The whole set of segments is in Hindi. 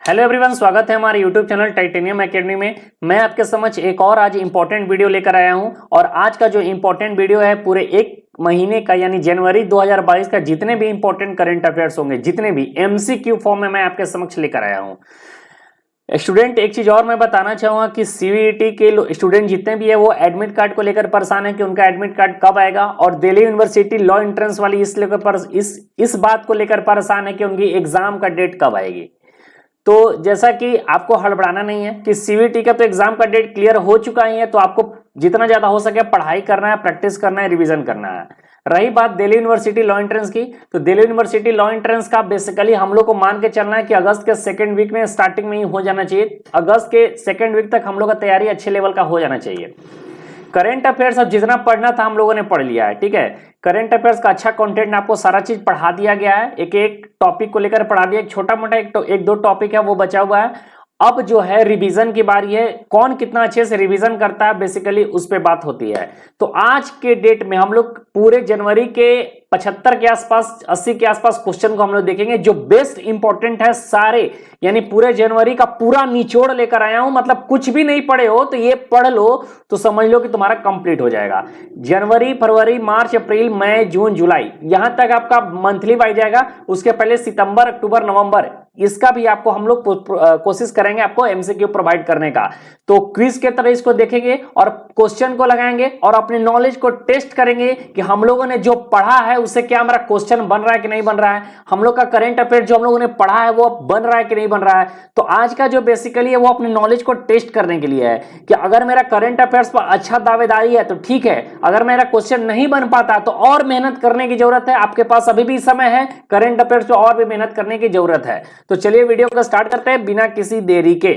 हेलो एवरीवन, स्वागत है हमारे यूट्यूब चैनल टाइटेनियम एकेडमी में। मैं आपके समक्ष एक और आज इंपॉर्टेंट वीडियो लेकर आया हूं और आज का जो इंपॉर्टेंट वीडियो है पूरे एक महीने का यानी जनवरी 2022 का जितने भी इंपॉर्टेंट करंट अफेयर्स होंगे, जितने भी एमसीक्यू फॉर्म में मैं आपके समक्ष लेकर आया हूं। स्टूडेंट, एक चीज और मैं बताना चाहूंगा कि सीवीईटी के स्टूडेंट जितने भी है वो एडमिट कार्ड को लेकर परेशान है कि उनका एडमिट कार्ड कब आएगा, और दिल्ली यूनिवर्सिटी लॉ एंट्रेंस वाली इस बात को लेकर परेशान है कि उनकी एग्जाम का डेट कब आएगी। तो जैसा कि आपको हड़बड़ाना नहीं है कि सीवीटी का तो एग्जाम का डेट क्लियर हो चुका ही है, तो आपको जितना ज्यादा हो सके पढ़ाई करना है, प्रैक्टिस करना है, रिवीजन करना है। रही बात दिल्ली यूनिवर्सिटी लॉ एंट्रेंस की, तो दिल्ली यूनिवर्सिटी लॉ एंट्रेंस का बेसिकली हम लोग को मान के चलना है कि अगस्त के सेकंड वीक में, स्टार्टिंग में ही हो जाना चाहिए। अगस्त के सेकंड वीक तक हम लोग का तैयारी अच्छे लेवल का हो जाना चाहिए। करंट अफेयर्स अब जितना पढ़ना था हम लोगों ने पढ़ लिया है, ठीक है। करंट अफेयर्स का अच्छा कंटेंट, आपको सारा चीज पढ़ा दिया गया है, एक एक टॉपिक को लेकर पढ़ा दिया। एक छोटा मोटा एक दो टॉपिक है वो बचा हुआ है। अब जो है रिवीजन की बारी है, कौन कितना अच्छे से रिवीजन करता है, बेसिकली उस पे बात होती है। तो आज के डेट में हम लोग पूरे जनवरी के 75 के आसपास, 80 के आसपास क्वेश्चन को हम लोग देखेंगे जो बेस्ट इंपॉर्टेंट है सारे, यानी पूरे जनवरी का पूरा निचोड़ लेकर आया हूं। मतलब कुछ भी नहीं पढ़े हो तो ये पढ़ लो तो समझ लो कि तुम्हारा कंप्लीट हो जाएगा। जनवरी, फरवरी, मार्च, अप्रैल, मई, जून, जुलाई, यहां तक आपका मंथली वाइज जाएगा। उसके पहले सितंबर, अक्टूबर, नवंबर, इसका भी आपको हम लोग कोशिश करेंगे आपको एमसीक्यू प्रोवाइड करने का। तो क्विज के तरह इसको देखेंगे और क्वेश्चन को लगाएंगे और अपने नॉलेज को टेस्ट करेंगे कि हम लोगों ने जो पढ़ा है उससे क्या हमारा क्वेश्चन बन रहा है कि नहीं बन रहा है, हम लोग का करंट अफेयर जो हम लोगों ने पढ़ा है वो बन रहा है कि नहीं बन रहा है। तो आज का जो बेसिकली है वो अपने नॉलेज को टेस्ट करने के लिए है कि अगर मेरा करंट अफेयर्स पर अच्छा दावेदारी है तो ठीक है, अगर मेरा क्वेश्चन नहीं बन पाता तो और मेहनत करने की जरूरत है। आपके पास अभी भी समय है, करंट अफेयर्स पर और भी मेहनत करने की जरूरत है। तो चलिए वीडियो को स्टार्ट करते हैं बिना किसी देरी के।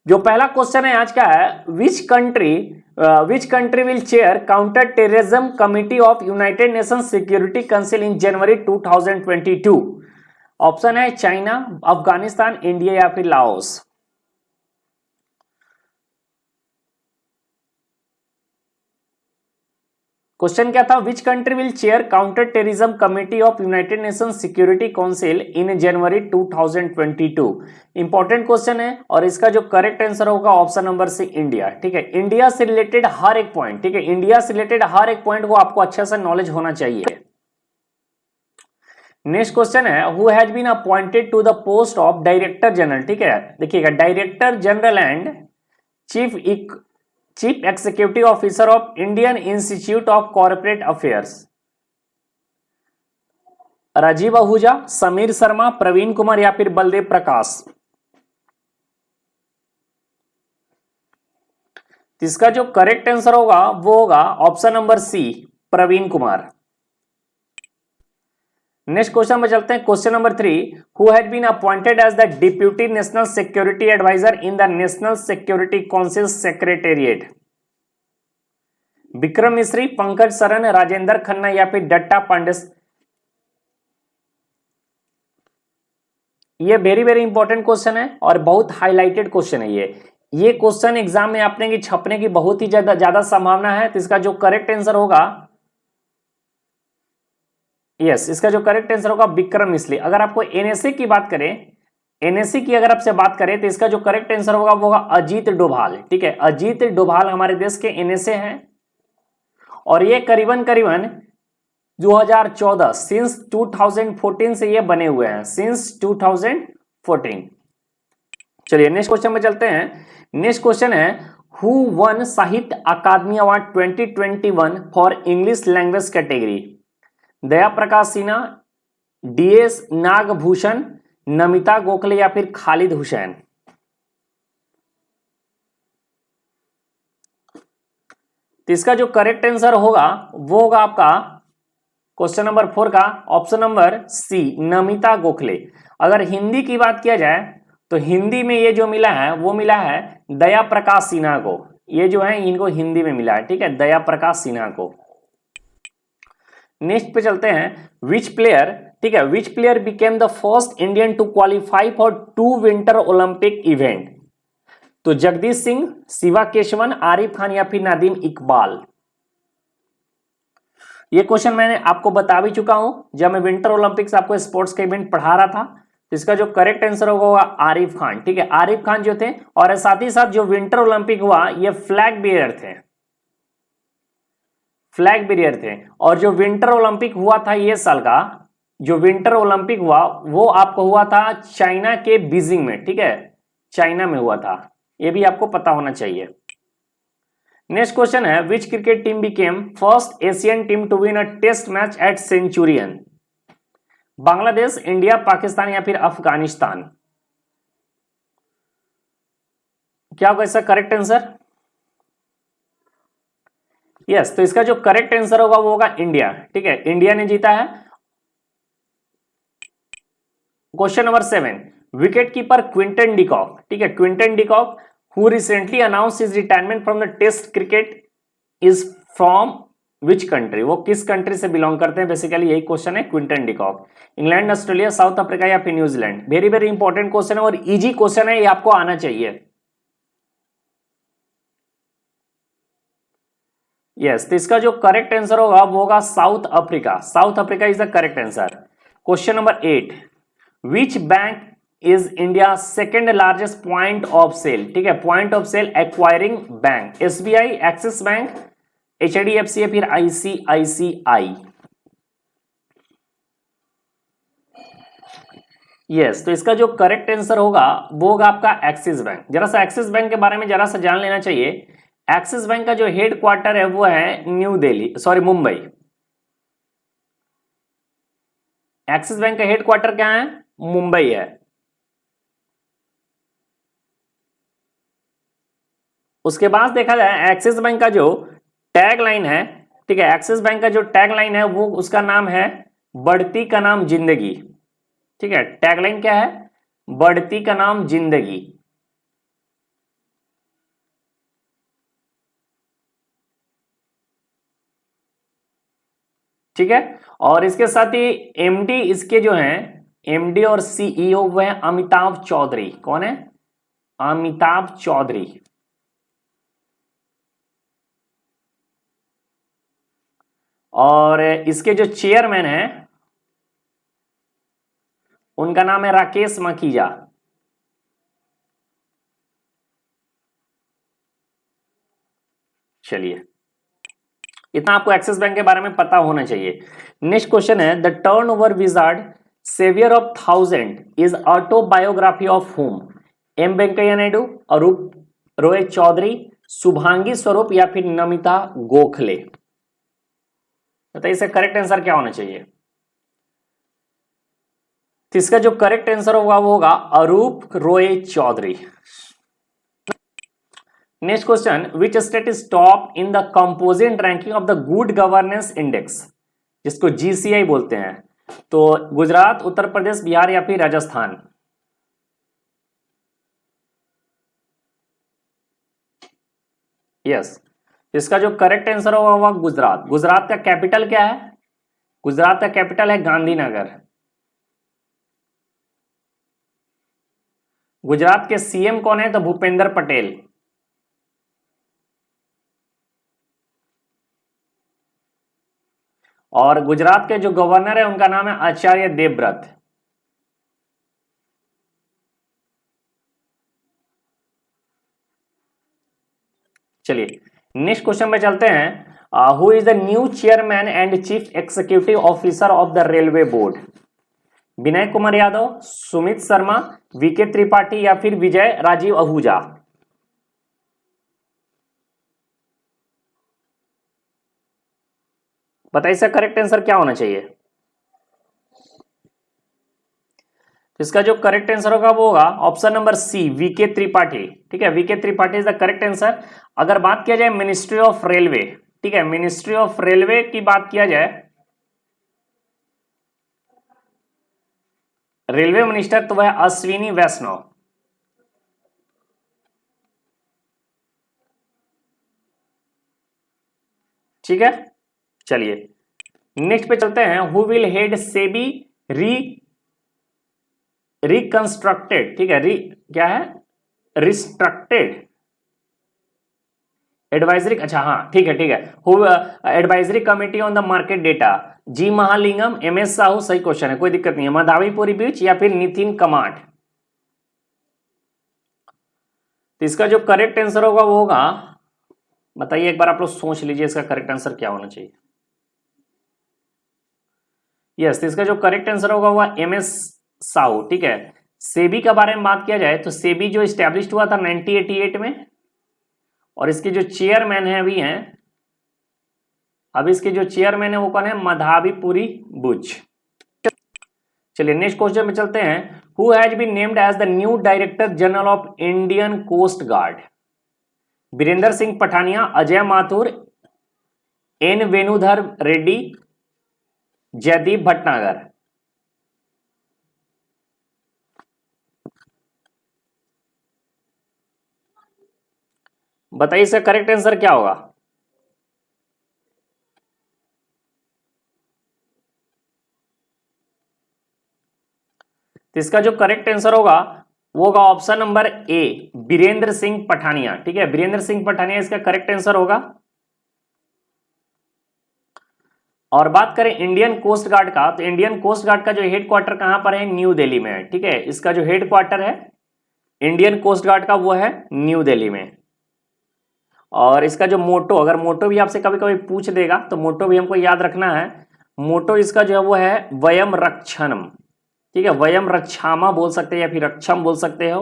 जो पहला क्वेश्चन है आज का है, which country will chair counter terrorism committee of United Nations security council in January 2022। Option है चाइना, अफगानिस्तान, इंडिया या फिर लाओस। क्वेश्चन क्या था? Which country will chair counter terrorism committee of United Nations security council in January 2022। Important question है और इसका जो करेक्ट आंसर होगा ऑप्शन नंबर सी, इंडिया। ठीक है, इंडिया से रिलेटेड हर एक पॉइंट, ठीक है, इंडिया से रिलेटेड हर एक पॉइंट को आपको अच्छे से नॉलेज होना चाहिए। नेक्स्ट क्वेश्चन है, who has been appointed to the post of director general. ठीक है, देखिएगा, director general and chief executive officer of Indian Institute of Corporate Affairs. Rajiv Ahuja, Sameer Sharma, Praveen Kumar या फिर बलदेव प्रकाश। इसका जो करेक्ट आंसर होगा वो होगा option number C, Praveen Kumar. Next question में चलते हैं। Question number 3, who had been appointed as the deputy national security advisor in the national security council secretariat. Vikram Misri, Pankaj Saran, Rajendra Khanna या फिर डट्टा पांडे। ये वेरी वेरी इंपॉर्टेंट क्वेश्चन है और बहुत हाईलाइटेड क्वेश्चन है। ये क्वेश्चन एग्जाम में आपने की छपने की बहुत ही ज्यादा संभावना है। तो इसका जो करेक्ट आंसर होगा, यस, इसका जो करेक्ट आंसर होगा विक्रम मिश्री। अगर आपको एनएसए की बात करें, एनएसए की अगर आपसे बात करें तो इसका जो करेक्ट आंसर होगा वो होगा अजीत डोभाल। ठीक है, अजीत डोभाल हमारे देश के एनएसए हैं और ये करीबन 2014 सिंस 2014 से ये बने हुए हैं, सिंस 2014। चलिए नेक्स्ट क्वेश्चन में चलते हैं। नेक्स्ट क्वेश्चन है, who won Sahitya Akademi award 2021 for English language category. Daya Prakash Sinha, DS Nagabhushan, Namita Gokhale या फिर खालिद हुसैन। तो इसका जो करेक्ट आंसर होगा वो होगा आपका क्वेश्चन नंबर 4 का option number C, Namita Gokhale. अगर हिंदी की बात किया जाए तो हिंदी में ये जो मिला है वो मिला है दया प्रकाश सिन्हा को। ये जो है इनको हिंदी में मिला है, ठीक है, दया प्रकाश सिन्हा को। नेक्स्ट पे चलते हैं, विच प्लेयर, ठीक है, which player became the first Indian to qualify for 2 winter Olympic event. तो जगदीश सिंह, शिवा केशवन, आरिफ खान या फिर नदीम इकबाल। ये क्वेश्चन मैंने आपको बता भी चुका हूं जब मैं विंटर ओलंपिक्स आपको स्पोर्ट्स का इवेंट पढ़ा रहा था। तो इसका जो करेक्ट आंसर होगा आरिफ खान। ठीक है, आरिफ खान जो थे, और साथ ही साथ जो विंटर ओलंपिक हुआ ये फ्लैग बेयर थे, फ्लैग बेयर थे। और जो विंटर ओलंपिक हुआ था ये साल का, जो विंटर ओलंपिक हुआ वो आपको हुआ था चाइना के बीजिंग में। ठीक है, चाइना में हुआ था, ये भी आपको पता होना चाहिए। नेक्स्ट क्वेश्चन है, which cricket team became first Asian team to win a test match at Centurion? Bangladesh, India, Pakistan या फिर अफगानिस्तान? क्या होगा इसका करेक्ट आंसर? यस, तो इसका जो करेक्ट आंसर होगा वो होगा इंडिया। ठीक है, इंडिया ने जीता है। Question number 7, wicket keeper Quinton de Kock. ठीक है, Quinton de Kock who recently announced his retirement from the test cricket is from which country? वो किस कंट्री से बिलोंग करते हैं, बेसिकली यही क्वेश्चन है। Quinton de Kock, England, Australia, south Africa या फिर New Zealand? Very very important question है और इजी क्वेश्चन है, ये आपको आना चाहिए। यस, तो इसका जो करेक्ट आंसर होगा वो होगा South Africa. South Africa is the correct answer. Question number 8, which bank is India second largest point of sale? ठीक है, point of sale acquiring bank, SBI, Axis bank, HDFC या फिर आईसीआईसीआई? यस, तो इसका जो करेक्ट आंसर होगा वो होगा आपका एक्सिस बैंक। जरा सा एक्सिस बैंक के बारे में जरा सा जान लेना चाहिए। एक्सिस बैंक का जो हेड क्वार्टर है वो है new Delhi, sorry Mumbai. Axis bank का हेड क्वार्टर क्या है? मुंबई है। उसके बाद देखा जाए एक्सिस बैंक का जो टैग लाइन है, ठीक है, एक्सिस बैंक का जो टैग लाइन है वो उसका नाम है बढ़ती का नाम जिंदगी। ठीक है, टैगलाइन क्या है? बढ़ती का नाम जिंदगी। ठीक है, और इसके साथ ही एमडी इसके जो हैं, एमडी और सीईओ वो है अमिताभ चौधरी। कौन है? अमिताभ चौधरी। और इसके जो चेयरमैन हैं उनका नाम है राकेश मखीजा। चलिए, इतना आपको एक्सिस बैंक के बारे में पता होना चाहिए। नेक्स्ट क्वेश्चन है, the turnover wizard saviour of thousand is autobiography of whom? M Venkaiah Naidu, Arup Roy Choudhury, Shubhangi Swarup या फिर नमिता गोखले? बताइए इसका करेक्ट आंसर क्या होना चाहिए? तो इसका जो करेक्ट आंसर होगा वो होगा Arup Roy Choudhury. Next question, which state is top in the composite ranking of the good governance index, जिसको जीसीआई बोलते हैं? तो गुजरात, उत्तर प्रदेश, बिहार या फिर राजस्थान? यस, इसका जो करेक्ट आंसर होगा वो गुजरात। गुजरात का कैपिटल क्या है? गुजरात का कैपिटल है गांधीनगर। गुजरात के सीएम कौन है? तो भूपेंद्र पटेल। और गुजरात के जो गवर्नर है उनका नाम है आचार्य देवव्रत। चलिए नेक्स्ट क्वेश्चन पे चलते हैं। Who is the new chairman and chief executive officer of the railway board? Vinay Kumar Yadav, Sumit Sharma, VK Tripathi या फिर विजय राजीव आहूजा? बताइए इसका करेक्ट आंसर क्या होना चाहिए? इसका जो करेक्ट आंसर होगा वो होगा option number C, VK Tripathi. ठीक है, VK Tripathi is the correct answer. अगर बात किया जाए मिनिस्ट्री ऑफ रेलवे, ठीक है, मिनिस्ट्री ऑफ रेलवे की बात किया जाए, रेलवे मिनिस्टर तो वह अश्विनी वैष्णव। ठीक है, चलिए नेक्स्ट पे चलते हैं। Who will head SEBI reconstructed, ठीक है, क्या है? रिस्ट्रक्टेड एडवाइजरी, अच्छा हाँ ठीक है ठीक है, who advisory committee on the market data, G Mahalingam, M S Sahu, सही क्वेश्चन है, कोई दिक्कत नहीं है। मधावीपुरी बीच या फिर नितिन कमाट। तो इसका जो करेक्ट आंसर होगा वो होगा, बताइए एक बार आप लोग सोच लीजिए इसका करेक्ट आंसर क्या होना चाहिए। यस, तो इसका जो करेक्ट आंसर होगा वो एम एस साहू, ठीक है। सेबी के बारे में बात किया जाए तो सेबी जो स्टैब्लिश हुआ था 1988 में, और इसके जो चेयरमैन है अभी हैं, अब इसके जो चेयरमैन है वो कौन है, मधावीपुरी बुच। चलिए नेक्स्ट क्वेश्चन में चलते हैं। Who has been named as the new director general of Indian Coast Guard? Birendra Singh Pathania, Ajay Mathur, N Venudhar Reddy, Jaydeep Bhatnagar. बताइए इसका करेक्ट आंसर क्या होगा। तो इसका जो करेक्ट आंसर होगा वो होगा option number A, Birendra Singh Pathania, ठीक है। बीरेंद्र सिंह पठानिया इसका करेक्ट आंसर होगा। और बात करें इंडियन कोस्ट गार्ड का, तो इंडियन कोस्ट गार्ड का जो हेडक्वार्टर कहां पर है, न्यू दिल्ली में है, ठीक है। इसका जो हेडक्वार्टर है इंडियन कोस्ट गार्ड का वो है न्यू दिल्ली में। और इसका जो मोटो, अगर मोटो भी आपसे कभी कभी पूछ देगा तो मोटो भी हमको याद रखना है। मोटो इसका जो है वो है वयम रक्षणम, ठीक है। वयम रक्षामा बोल सकते हैं या फिर रक्षम बोल सकते हो।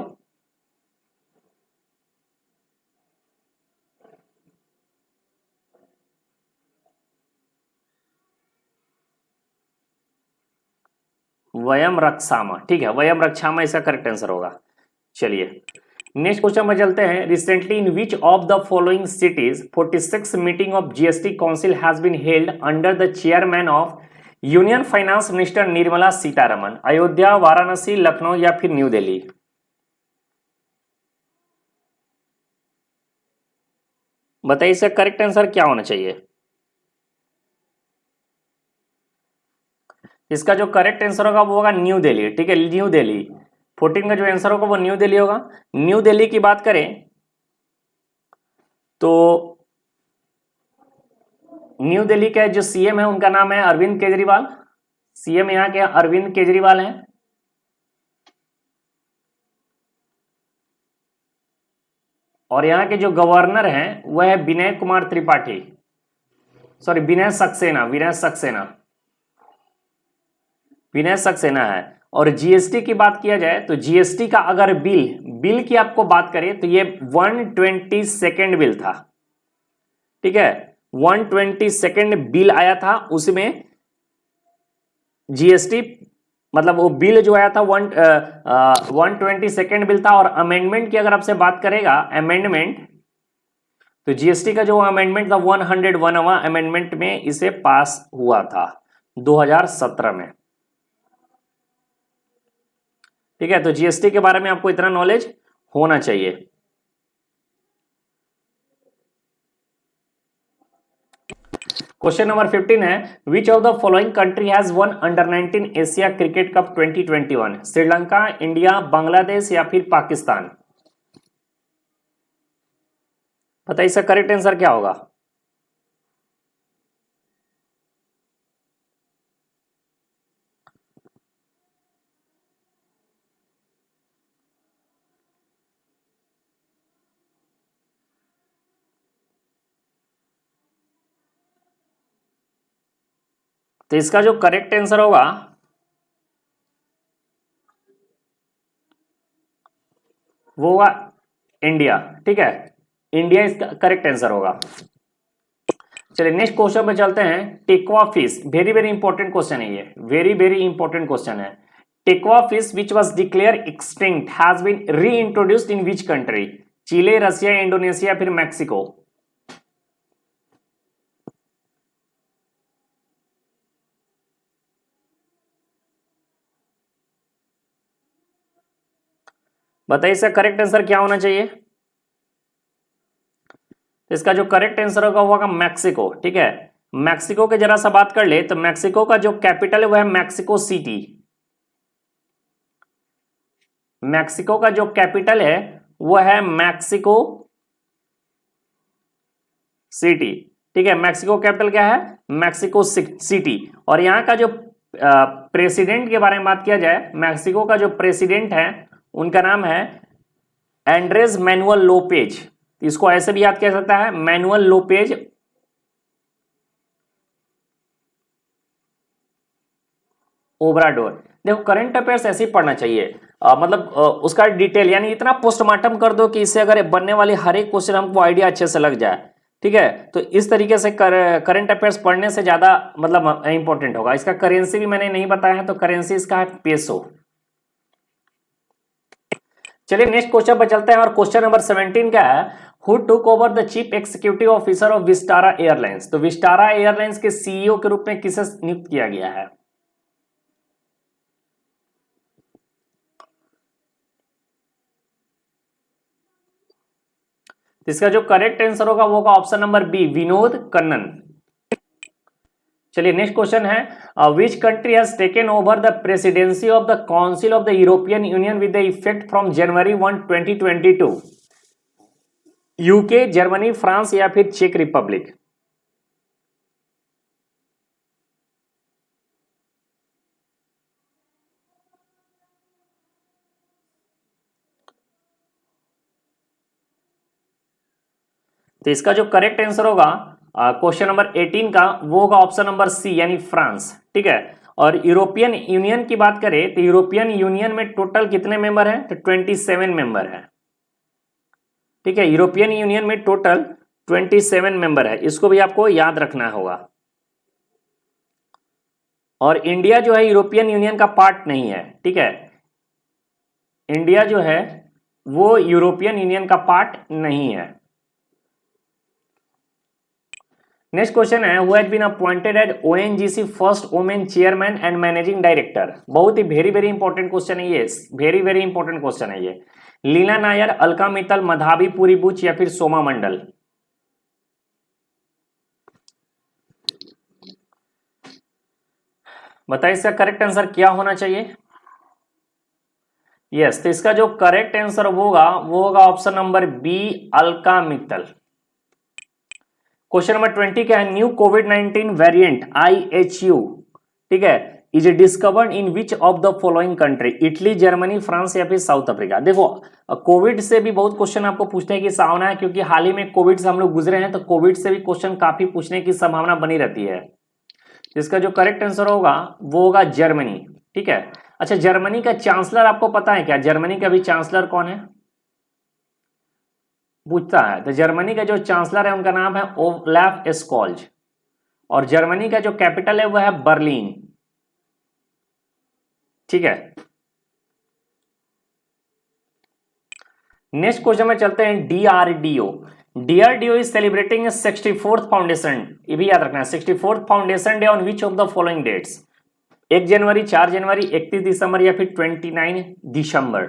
वयम रक्षामा, ठीक है, वयम रक्षामा इसका करेक्ट आंसर होगा। चलिए नेक्स्ट क्वेश्चन में चलते हैं। Recently in which of the following cities 46 meeting of GST council has been held under the chairman of union finance minister Nirmala Sitharaman? Ayodhya, Varanasi, Lucknow या फिर न्यू दिल्ली? बताइए इसका करेक्ट आंसर क्या होना चाहिए। इसका जो करेक्ट आंसर होगा वो होगा न्यू दिल्ली, ठीक है, न्यू दिल्ली। 14 का जो आंसर होगा वो न्यू दिल्ली होगा। न्यू दिल्ली की बात करें तो न्यू दिल्ली का जो सीएम है उनका नाम है अरविंद केजरीवाल। सीएम यहाँ के अरविंद केजरीवाल हैं। और यहाँ के जो गवर्नर हैं वह है विनय कुमार त्रिपाठी, सॉरी विनय सक्सेना, विनय सक्सेना, विनय सक्सेना है। और जीएसटी की बात किया जाए तो जीएसटी का अगर बिल की आपको बात करें तो ये 122nd बिल था, ठीक है। 122nd बिल आया था, उसमें जीएसटी मतलब वो बिल जो आया था 122nd बिल था। और अमेंडमेंट की अगर आपसे बात करेगा, अमेंडमेंट, तो जीएसटी का जो अमेंडमेंट था 101वां अमेंडमेंट में इसे पास हुआ था 2017 में, ठीक है। तो जीएसटी के बारे में आपको इतना नॉलेज होना चाहिए। क्वेश्चन नंबर 15 है, which of the following country has one under 19 Asia cricket cup 2021? Sri Lanka, India, Bangladesh या फिर पाकिस्तान? बताइए इसका करेक्ट आंसर क्या होगा। तो इसका जो करेक्ट आंसर होगा वो होगा इंडिया, ठीक है। इंडिया इसका करेक्ट आंसर होगा। चलिए नेक्स्ट क्वेश्चन पे चलते हैं। Tequila fish, very very important question है ये, वेरी वेरी इंपॉर्टेंट क्वेश्चन है। Tequila fish which was declared extinct has been reintroduced in which country? Chile, Russia, Indonesia फिर मैक्सिको? बताइए इसका करेक्ट आंसर क्या होना चाहिए। इसका जो करेक्ट आंसर होगा वो होगा मैक्सिको, ठीक है। मैक्सिको के जरा सा बात कर ले तो मैक्सिको का जो कैपिटल है वो है मैक्सिको सिटी। मैक्सिको का जो कैपिटल है वो है मैक्सिको सिटी। ठीक है, मैक्सिको कैपिटल क्या है? Mexico city. और यहाँ का जो प्रेसिडेंट के बारे में बात किया जाए, मैक्सिको का जो प्रेसिडेंट है उनका नाम है एंड्रेस मैनुअल लोपेज। इसको ऐसे भी याद किया जाता है, मैनुअल लोपेज ओब्राडोर। देखो करंट अफेयर्स ऐसे ही पढ़ना चाहिए, मतलब उसका डिटेल, यानी इतना पोस्टमार्टम कर दो कि इससे अगर बनने वाली हर एक क्वेश्चन हमको आइडिया अच्छे से लग जाए। ठीक है, तो इस तरीके से करंट अफेयर्स पढ़ने से ज्यादा मतलब इंपॉर्टेंट होगा। इसका करेंसी भी मैंने नहीं बताया है, तो करेंसी इसका है पेसो। चलिए नेक्स्ट क्वेश्चन पर चलते हैं, और क्वेश्चन नंबर 17 क्या है? Who took over the chief executive officer of Vistara airlines? तो विस्टारा एयरलाइंस के सीईओ के रूप में किसे नियुक्त किया गया है? इसका जो करेक्ट आंसर होगा वो होगा option number B, Vinod Kannan. चलिए नेक्स्ट क्वेश्चन है, which country has taken over the presidency of the council of the European Union with the effect from January 1, 2022? UK, Germany, France या फिर चेक रिपब्लिक? तो इसका जो करेक्ट आंसर होगा क्वेश्चन नंबर 18 का, वो होगा ऑप्शन नंबर सी, यानी फ्रांस। ठीक है, और यूरोपियन यूनियन की बात करें तो यूरोपियन यूनियन में टोटल कितने मेंबर हैं? तो 27 मेंबर है। ठीक है, यूरोपियन यूनियन में टोटल 27 मेंबर है, इसको भी आपको याद रखना होगा। और इंडिया जो है यूरोपियन यूनियन का पार्ट नहीं है। ठीक है, इंडिया जो है वो यूरोपियन यूनियन का पार्ट नहीं है। नेक्स्ट क्वेश्चन है, who has been appointed as ONGC first women chairman and managing director? बहुत ही वेरी वेरी इंपॉर्टेंट क्वेश्चन है ये, वेरी वेरी इंपॉर्टेंट क्वेश्चन है ये। लीला नायर, अलका मित्तल, मधावी पुरी बुच या फिर सोमा मंडल? बताइए इसका करेक्ट आंसर क्या होना चाहिए? यस, तो इसका जो करेक्ट आंसर होगा वो होगा option number B, Alka Mittal. Question number 20 क्या है? न्यू कोविड 19 वेरिएंट IHU, ठीक है, is discovered in which of the following country? Italy, Germany, France या फिर साउथ अफ्रीका? देखो कोविड से भी बहुत क्वेश्चन आपको पूछने की संभावना है, क्योंकि हाल ही में कोविड से हम लोग गुजरे हैं, तो कोविड से भी क्वेश्चन काफी पूछने की संभावना बनी रहती है। जिसका जो करेक्ट आंसर होगा वो होगा जर्मनी। ठीक है, अच्छा जर्मनी का चांसलर आपको पता है क्या? जर्मनी का भी चांसलर कौन है पूछता है, तो जर्मनी का जो चांसलर है उनका नाम है ओलाफ स्कॉल्ज, और जर्मनी का जो कैपिटल है वो है बर्लिन। ठीक है, नेक्स्ट क्वेश्चन में चलते हैं, DRDO. DRDO is celebrating 64th foundation, ये भी याद रखना है, 64th foundation day on which of the following dates? 1 January, 4 January, 31 December या फिर 29 दिसंबर?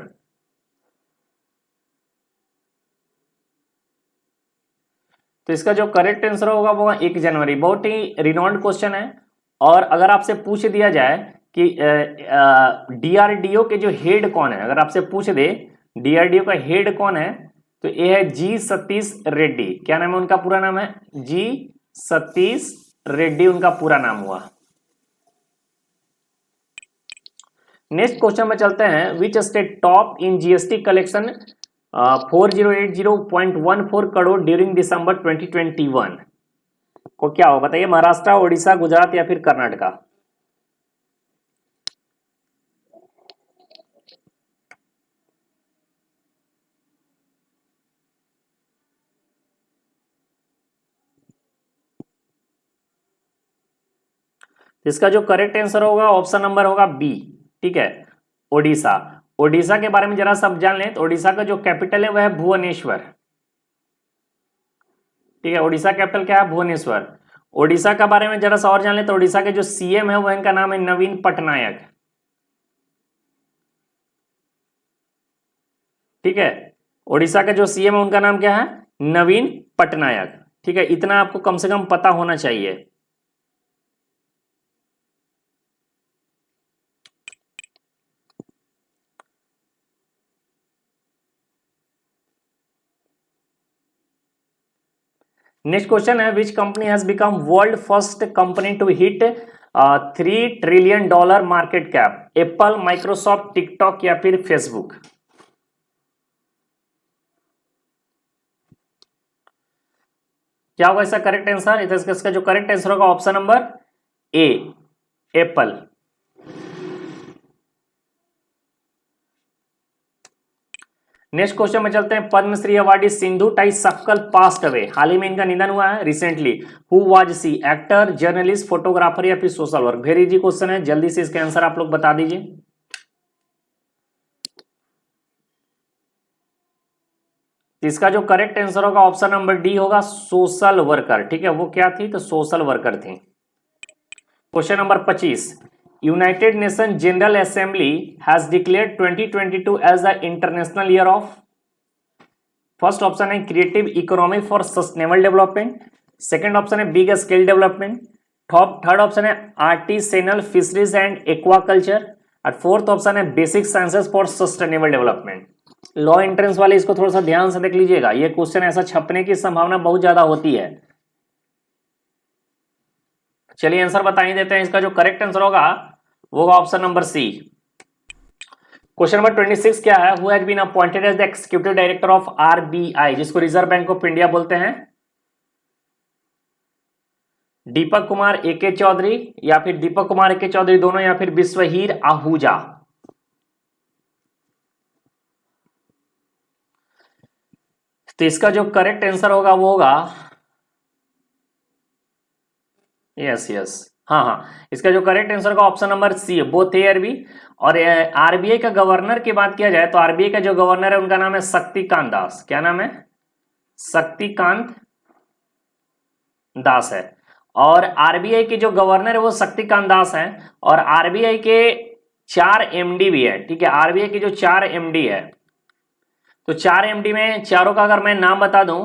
तो इसका जो करेक्ट आंसर होगा वो 1 जनवरी। बहुत ही रिनॉन्ड क्वेश्चन है, और अगर आपसे पूछ दिया जाए कि डीआरडीओ के जो हेड कौन है, अगर आपसे पूछ दे डीआरडीओ का हेड कौन है, तो ये है जी सतीश रेड्डी। क्या नाम है उनका? पूरा नाम है जी सतीश रेड्डी, उनका पूरा नाम हुआ। नेक्स्ट क्वेश्चन में चलते हैं, which state top in GST collection 4080.14 crore during December 2021? को क्या हो बताइए? महाराष्ट्र, ओडिशा, गुजरात या फिर कर्नाटका? इसका जो करेक्ट आंसर होगा ऑप्शन नंबर होगा बी। ठीक है, ओडिशा। ओडिशा के बारे में जरा सब जान लें, तो ओडिशा का जो कैपिटल है वह है भुवनेश्वर। ठीक है, ओडिशा कैपिटल क्या है? भुवनेश्वर। ओडिशा के बारे में जरा सा और जान लें, तो ओडिशा के जो सीएम है वह इनका नाम है नवीन पटनायक। ठीक है, ओडिशा का जो सीएम है उनका नाम क्या है? नवीन पटनायक। ठीक है, इतना आपको कम से कम पता होना चाहिए। नेक्स्ट क्वेश्चन है which company has become world first company to hit $3 trillion market cap? Apple, Microsoft, TikTok या फिर फेसबुक? क्या होगा इसका करेक्ट आंसर? इसका जो करेक्ट आंसर होगा option number A, apple. Next question में चलते हैं। Padmashri awardee Sindhu Tai Sapkal passed away, हाल ही में इनका निधन हुआ है recently. Who was she? Actor, journalist, photographer या फिर social work? Very easy question है, जल्दी से इसके आंसर आप लोग बता दीजिए। इसका जो करेक्ट आंसर होगा ऑप्शन नंबर डी होगा, सोशल वर्कर। ठीक है, वो क्या थी? तो सोशल वर्कर थी। Question number 25, United Nation General Assembly has declared 2022 as the international year of? First option है creative economy for sustainable development, second option है big scale development, third option है आर्टिसेनल फिशरीज एंड एक्वाकल्चर, और फोर्थ ऑप्शन है basic sciences for sustainable development. Law entrance वाले इसको थोड़ा सा ध्यान से देख लीजिएगा, ये क्वेश्चन ऐसा छपने की संभावना बहुत ज्यादा होती है। चलिए आंसर बता ही देते हैं। इसका जो करेक्ट आंसर होगा वो होगा option number C. Question number 26 क्या है? Who has been appointed as the executive director of RBI, जिसको रिजर्व बैंक ऑफ इंडिया बोलते हैं? दीपक कुमार एके चौधरी या फिर दीपक कुमार एके चौधरी दोनों, या फिर विश्वहीर आहूजा? तो इसका जो करेक्ट आंसर होगा वो होगा यस हाँ, इसका जो करेक्ट आंसर होगा option number C, both A और बी। और आरबीआई का गवर्नर की बात किया जाए तो आरबीआई का जो गवर्नर है उनका नाम है शक्तिकांत दास। क्या नाम है? शक्तिकांत दास है। और आरबीआई के जो गवर्नर है वो शक्तिकांत दास है। और आरबीआई के 4 एमडी भी है। ठीक है, आरबीआई के जो 4 एमडी है, तो 4 एमडी में चारों का अगर मैं नाम बता दूं,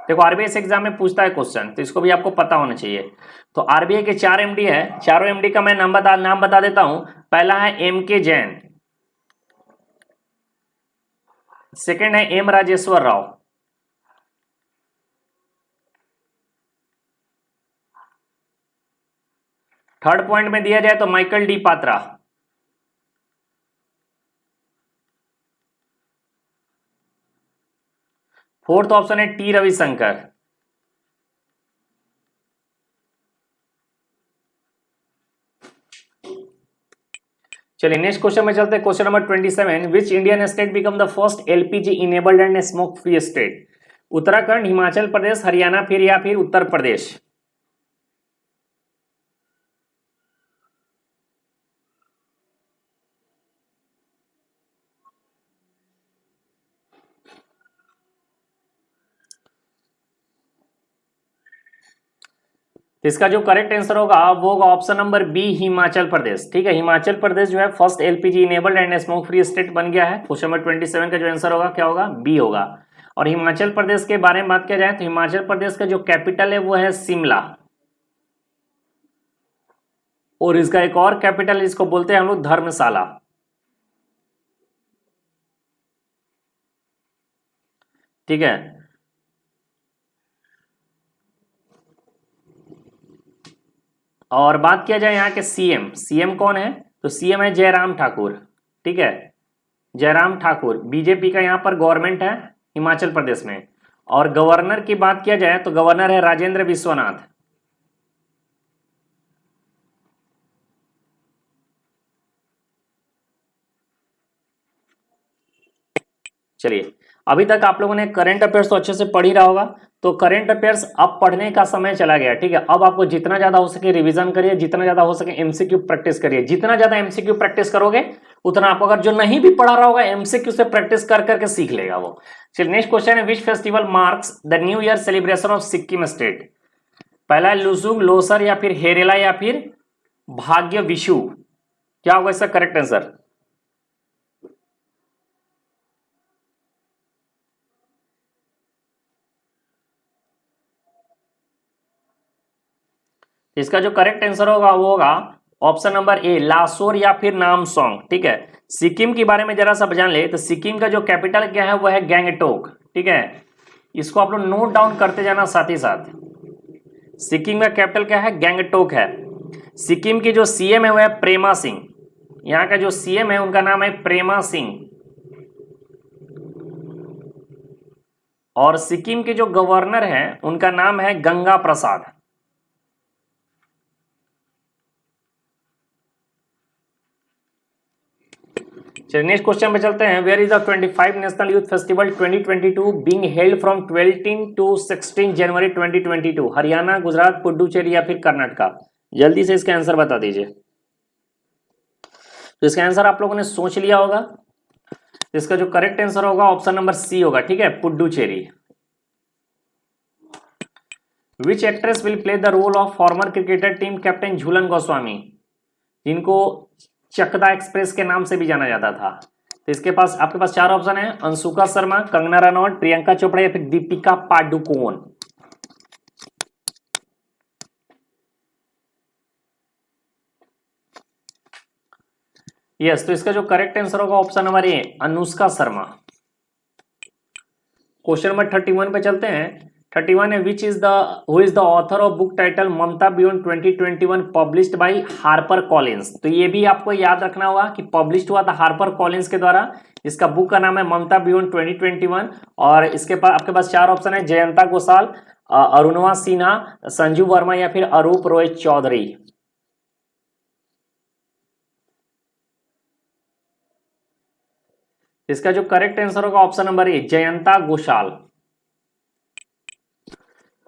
देखो आरबीआई से एग्जाम में पूछता है क्वेश्चन, तो इसको भी आपको पता होना चाहिए। तो आरबीआई के 4 एमडी है, चारों एमडी का मैं नाम बता देता हूं। पहला है एम के जैन, सेकंड है M Rajeshwar Rao, third point में दिया जाए तो Michael D Patra, fourth option है टी रविशंकर, चलिए नेक्स्ट क्वेश्चन में चलते हैं। Question number 27, which Indian state became the first LPG enabled and smoke free state? Uttarakhand, Himachal Pradesh, Haryana फिर या फिर उत्तर प्रदेश? इसका जो करेक्ट आंसर होगा वो होगा option number B, Himachal Pradesh. ठीक है, हिमाचल प्रदेश जो है first LPG enabled and smoke free state बन गया है। क्वेश्चन नंबर 27 का जो आंसर होगा क्या होगा? बी होगा। और हिमाचल प्रदेश के बारे में बात किया जाए तो हिमाचल प्रदेश का जो कैपिटल है वो है शिमला, और इसका एक और कैपिटल इसको बोलते हैं हम लोग धर्मशाला। ठीक है, और बात किया जाए यहाँ के सीएम, सीएम कौन है? तो सीएम है जयराम ठाकुर। ठीक है, जयराम ठाकुर, बीजेपी का यहाँ पर गवर्नमेंट है हिमाचल प्रदेश में। और गवर्नर की बात किया जाए तो गवर्नर है राजेंद्र विश्वनाथ। चलिए, अभी तक आप लोगों ने करंट अफेयर्स तो अच्छे से पढ़ ही रहा होगा, तो करंट अफेयर्स अब पढ़ने का समय चला गया। ठीक है, अब आपको जितना ज्यादा हो सके रिवीजन करिए, जितना ज्यादा हो सके एमसीक्यू प्रैक्टिस करिए। जितना ज्यादा एमसीक्यू प्रैक्टिस करोगे उतना आपको, अगर जो नहीं भी पढ़ा रहा होगा एमसीक्यू से प्रैक्टिस कर करके सीख लेगा वो। चलिए नेक्स्ट क्वेश्चन है, which festival marks the new year celebration of Sikkim state? पहला है लुसुंग, लोसर या फिर हेरेला या फिर भाग्य विशु? क्या होगा इसका करेक्ट आंसर? इसका जो करेक्ट आंसर होगा वो होगा ऑप्शन नंबर ए, लासोर या फिर नामसोंग। ठीक है, सिक्किम के बारे में जरा सा जान ले तो सिक्किम का जो कैपिटल क्या है वो है गैंगटोक। ठीक है, इसको आप लोग नोट डाउन करते जाना साथ ही साथ। सिक्किम का कैपिटल क्या है? गैंगटोक है। सिक्किम की जो सीएम है वो है प्रेमा सिंह। यहाँ का जो सीएम है उनका नाम है प्रेमा सिंह। और सिक्किम के जो गवर्नर हैं उनका नाम है गंगा प्रसाद। चलिए नेक्स्ट क्वेश्चन पे चलते हैं। Where is the 25 national youth festival 2022 being held from 12 to 16 January 2022? Haryana, Gujarat, Puducherry या फिर कर्नाटका? जल्दी से इसका आंसर बता दीजिए। तो इसका आंसर आप लोगों ने सोच लिया होगा। इसका जो करेक्ट आंसर होगा ऑप्शन नंबर सी होगा, ठीक है, Puducherry. Which actress will play the role of former cricketer team captain Jhulan Goswami, जिनको चकदा एक्सप्रेस के नाम से भी जाना जाता था? तो इसके पास आपके पास चार ऑप्शन है, अंशुका शर्मा, कंगना रनौत, प्रियंका चोपड़ा या फिर दीपिका पाडुकोन। यस, तो इसका जो करेक्ट आंसर होगा option number A, Anushka Sharma. Question number 31 पे चलते हैं। 31 है, which is the who is the author of book title Mamata beyond 2021 published by Harper Collins? तो ये भी आपको याद रखना होगा कि पब्लिश्ड हुआ था हार्पर कॉलिंस के द्वारा। इसका बुक का नाम है ममता बियॉन्ड 2021। और इसके पास आपके पास चार ऑप्शन है, जयंता घोषाल, अरुणवा सिन्हा, संजू वर्मा या फिर अरूप रॉय चौधरी। इसका जो करेक्ट आंसर होगा option number A, Jayanta Ghoshal.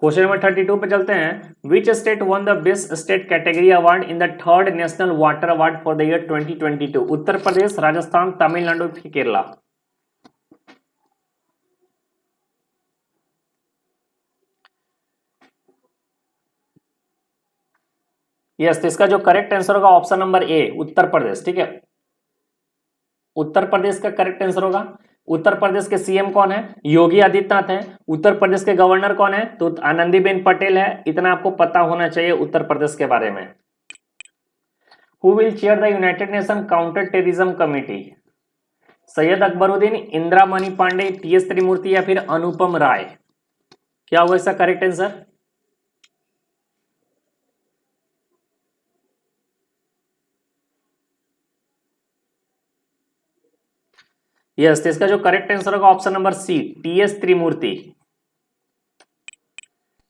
Question number 32 पे चलते हैं। Which state won the best state category award in the third national water award for the year 2022? Uttar Pradesh, Rajasthan, Tamil Nadu, Kerala? Yes, तो इसका जो करेक्ट आंसर होगा option number A, Uttar Pradesh, ठीक है। उत्तर प्रदेश का करेक्ट आंसर होगा। उत्तर प्रदेश के सीएम कौन है? योगी आदित्यनाथ है। उत्तर प्रदेश के गवर्नर कौन है? तो आनंदीबेन पटेल है। इतना आपको पता होना चाहिए उत्तर प्रदेश के बारे में। Who will chair the United Nation counter terrorism committee? Syed Akbaruddin, Indira Mani Pandey, TS Tirumurti या फिर अनुपम राय? क्या होगा इसका करेक्ट आंसर? यस, तो इसका जो करेक्ट आंसर होगा option number C, T S Trimurti.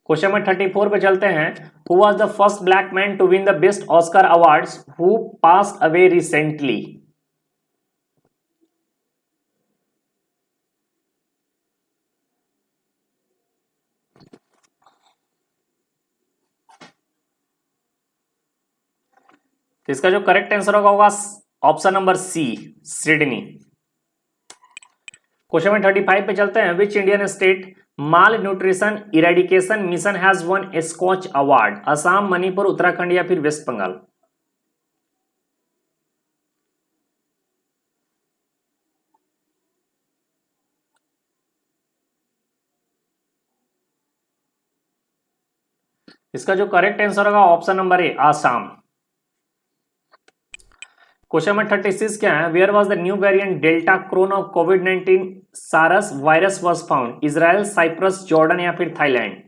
Question number 34 पे चलते हैं। Who was the first black man to win the best Oscar awards who passed away recently? तो इसका जो करेक्ट आंसर होगा option number C, Sidney. Question number 35 पे चलते हैं। Which Indian state malnutrition eradication mission has won Skoch award? Assam, Manipur, Uttarakhand या फिर वेस्ट बंगाल? इसका जो करेक्ट आंसर होगा option number A, Assam. Question number 36 क्या है? Where was the new variant deltacron of कोविड-19 SARS virus was found? Israel, Cyprus, Jordan या फिर थाईलैंड?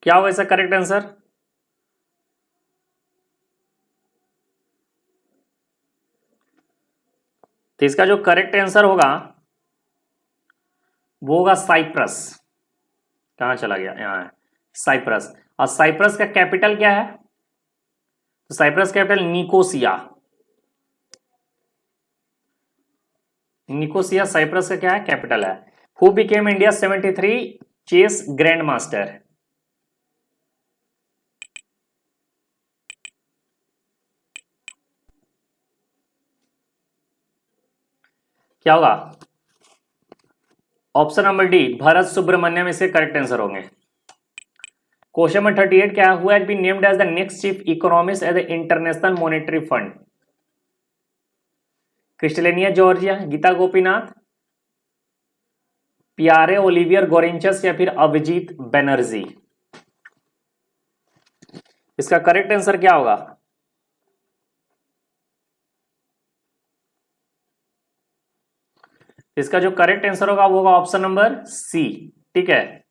क्या होगा इसका करेक्ट आंसर? तो इसका जो करेक्ट आंसर होगा वो होगा साइप्रस। कहां चला गया? यहां है साइप्रस। और साइप्रस का कैपिटल क्या है? तो Cyprus capital Nicosia. Nicosia Cyprus का क्या है? कैपिटल है। Who became India 73 chess grand master? क्या होगा? Option number D, Bharat Subramaniam इसके करेक्ट आंसर होंगे। क्वेश्चन नंबर 38 क्या है? Who has been named as the next chief economist as the international monetary fund? Kristalina Georgieva, Gita Gopinath, Pierre Olivier Gourinchas या फिर अभिजीत बनर्जी? इसका करेक्ट आंसर क्या होगा? इसका जो करेक्ट आंसर होगा वो होगा ऑप्शन नंबर सी, ठीक है,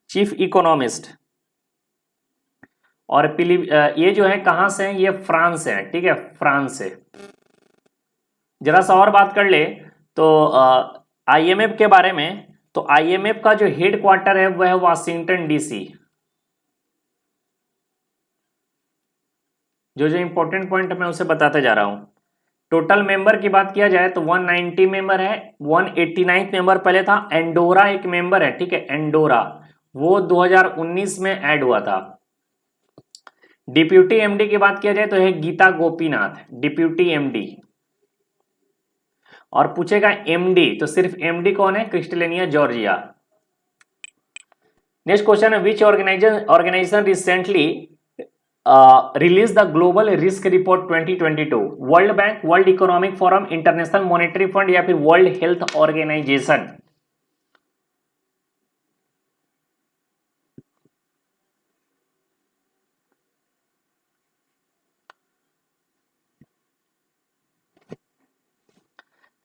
चीफ इकोनॉमिस्ट। और ये जो है कहां से है? ये फ्रांस से है, ठीक है, फ्रांस से। जरा सा और बात कर ले तो आईएमएफ के बारे में, तो आईएमएफ का जो हेड क्वार्टर है वह है वाशिंगटन डीसी। जो जो इंपॉर्टेंट पॉइंट मैं उसे बताते जा रहा हूं। टोटल मेंबर की बात किया जाए तो 190 मेंबर है। 189 मेंबर पहले था। एंडोरा एक मेंबर है, ठीक है, एंडोरा, वो 2019 में ऐड हुआ था। डिप्यूटी एमडी की बात किया जाए तो है गीता गोपीनाथ, डिप्यूटी एमडी। और पूछेगा एमडी तो सिर्फ एमडी कौन है? क्रिस्टलिनिया जॉर्जिया। नेक्स्ट क्वेश्चन है which organisation recently release the global risk report 2022? World bank, world economic forum, international monetary fund या फिर वर्ल्ड हेल्थ ऑर्गेनाइजेशन?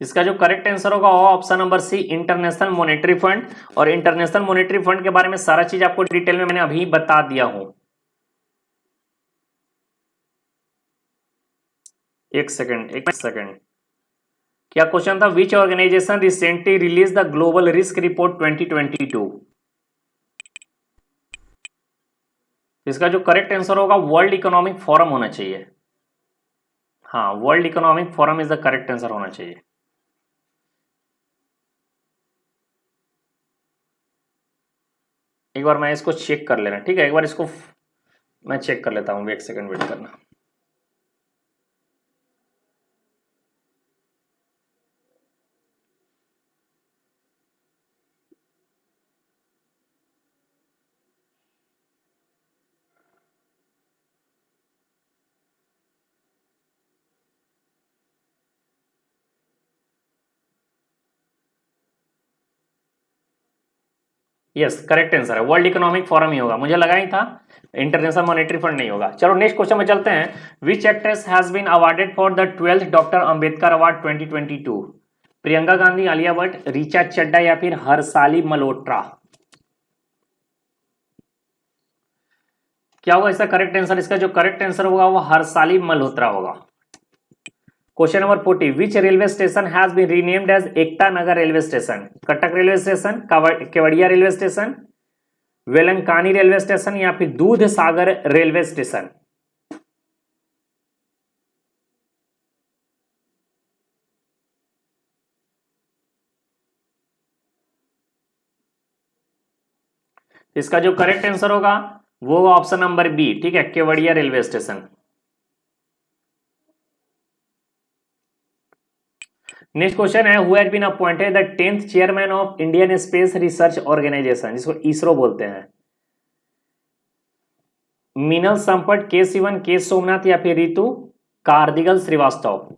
इसका जो करेक्ट आंसर होगा वो option number C, International monetary Fund. और इंटरनेशनल मॉनेटरी फंड के बारे में सारा चीज आपको डिटेल में मैंने अभी बता दिया हूं। एक सेकंड, क्या क्वेश्चन था? Which organisation recently release the global risk report 2022? इसका जो करेक्ट आंसर होगा वर्ल्ड इकोनॉमिक फोरम होना चाहिए। हाँ, world economic forum is the correct answer होना चाहिए। एक बार मैं इसको चेक कर लेना, ठीक है, एक बार इसको मैं चेक कर लेता हूँ, एक सेकंड वेट करना। यस, करेक्ट आंसर है, वर्ल्ड इकोनॉमिक फोरम ही होगा, मुझे लगा ही था इंटरनेशनल मॉनेटरी फंड नहीं होगा। चलो नेक्स्ट क्वेश्चन में चलते हैं। Which actress has been awarded for the 12th doctor Ambedkar award 2022? Priyanka Gandhi, Alia Bhatt, Richa Chadha या फिर हर्षाली मल्होत्रा? क्या होगा इसका करेक्ट आंसर? इसका जो करेक्ट आंसर होगा वो हर्षाली मल्होत्रा होगा। Question number 40, which railway station has been renamed as Ekta Nagar railway station? Cuttack railway station, Kevadia railway station, Velankanni railway station या फिर दूध सागर रेलवे स्टेशन? इसका जो करेक्ट आंसर होगा वो ऑप्शन नंबर बी, ठीक है, Kevadia railway station. Next question है who has been appointed the 10th chairman of Indian space research organisation, जिसको इसरो बोलते हैं? मीनल संपट, के सिवन, के सोमनाथ या फिर रितु कार्दिगल श्रीवास्तव?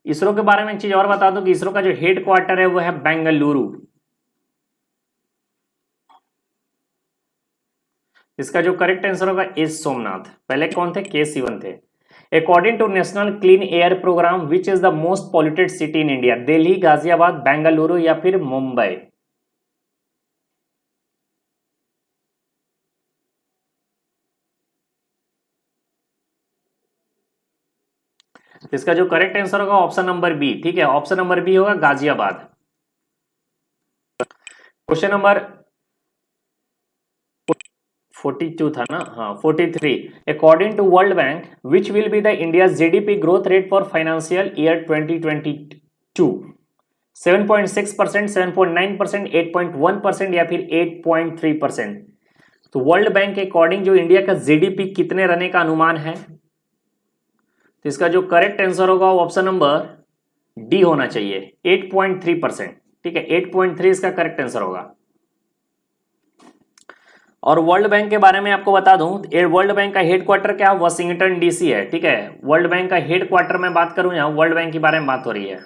इसरो के बारे में एक चीज और बता दूं कि इसरो का जो हेड क्वार्टर है वो है बेंगलुरु। इसका जो करेक्ट आंसर होगा एस सोमनाथ। पहले कौन थे? के सिवन थे। According to National Clean Air Programme which is the most polluted city in India? Delhi, Ghaziabad, Bengaluru या फिर मुंबई? इसका जो करेक्ट आंसर होगा ऑप्शन नंबर बी, ठीक है, ऑप्शन नंबर बी होगा गाजियाबाद। क्वेश्चन नंबर 42 था ना? हाँ, 43, according to World Bank which will be the India GDP growth rate for financial year 2022? 7.6%, 7.9%, 8.1% या फिर 8.3%? तो वर्ल्ड बैंक के अकॉर्डिंग जो इंडिया का जीडीपी कितने रहने का अनुमान है? तो इसका जो करेक्ट आंसर होगा वो ऑप्शन नंबर डी होना चाहिए, 8.3%, ठीक है, 8.3 इसका करेक्ट आंसर होगा। और वर्ल्ड बैंक के बारे में आपको बता दूं, वर्ल्ड बैंक का हेडक्वार्टर क्या है? वाशिंगटन डीसी है, ठीक है। वर्ल्ड बैंक का हेडक्वार्टर में बात करूं, यहां वर्ल्ड बैंक के बारे में बात हो रही है।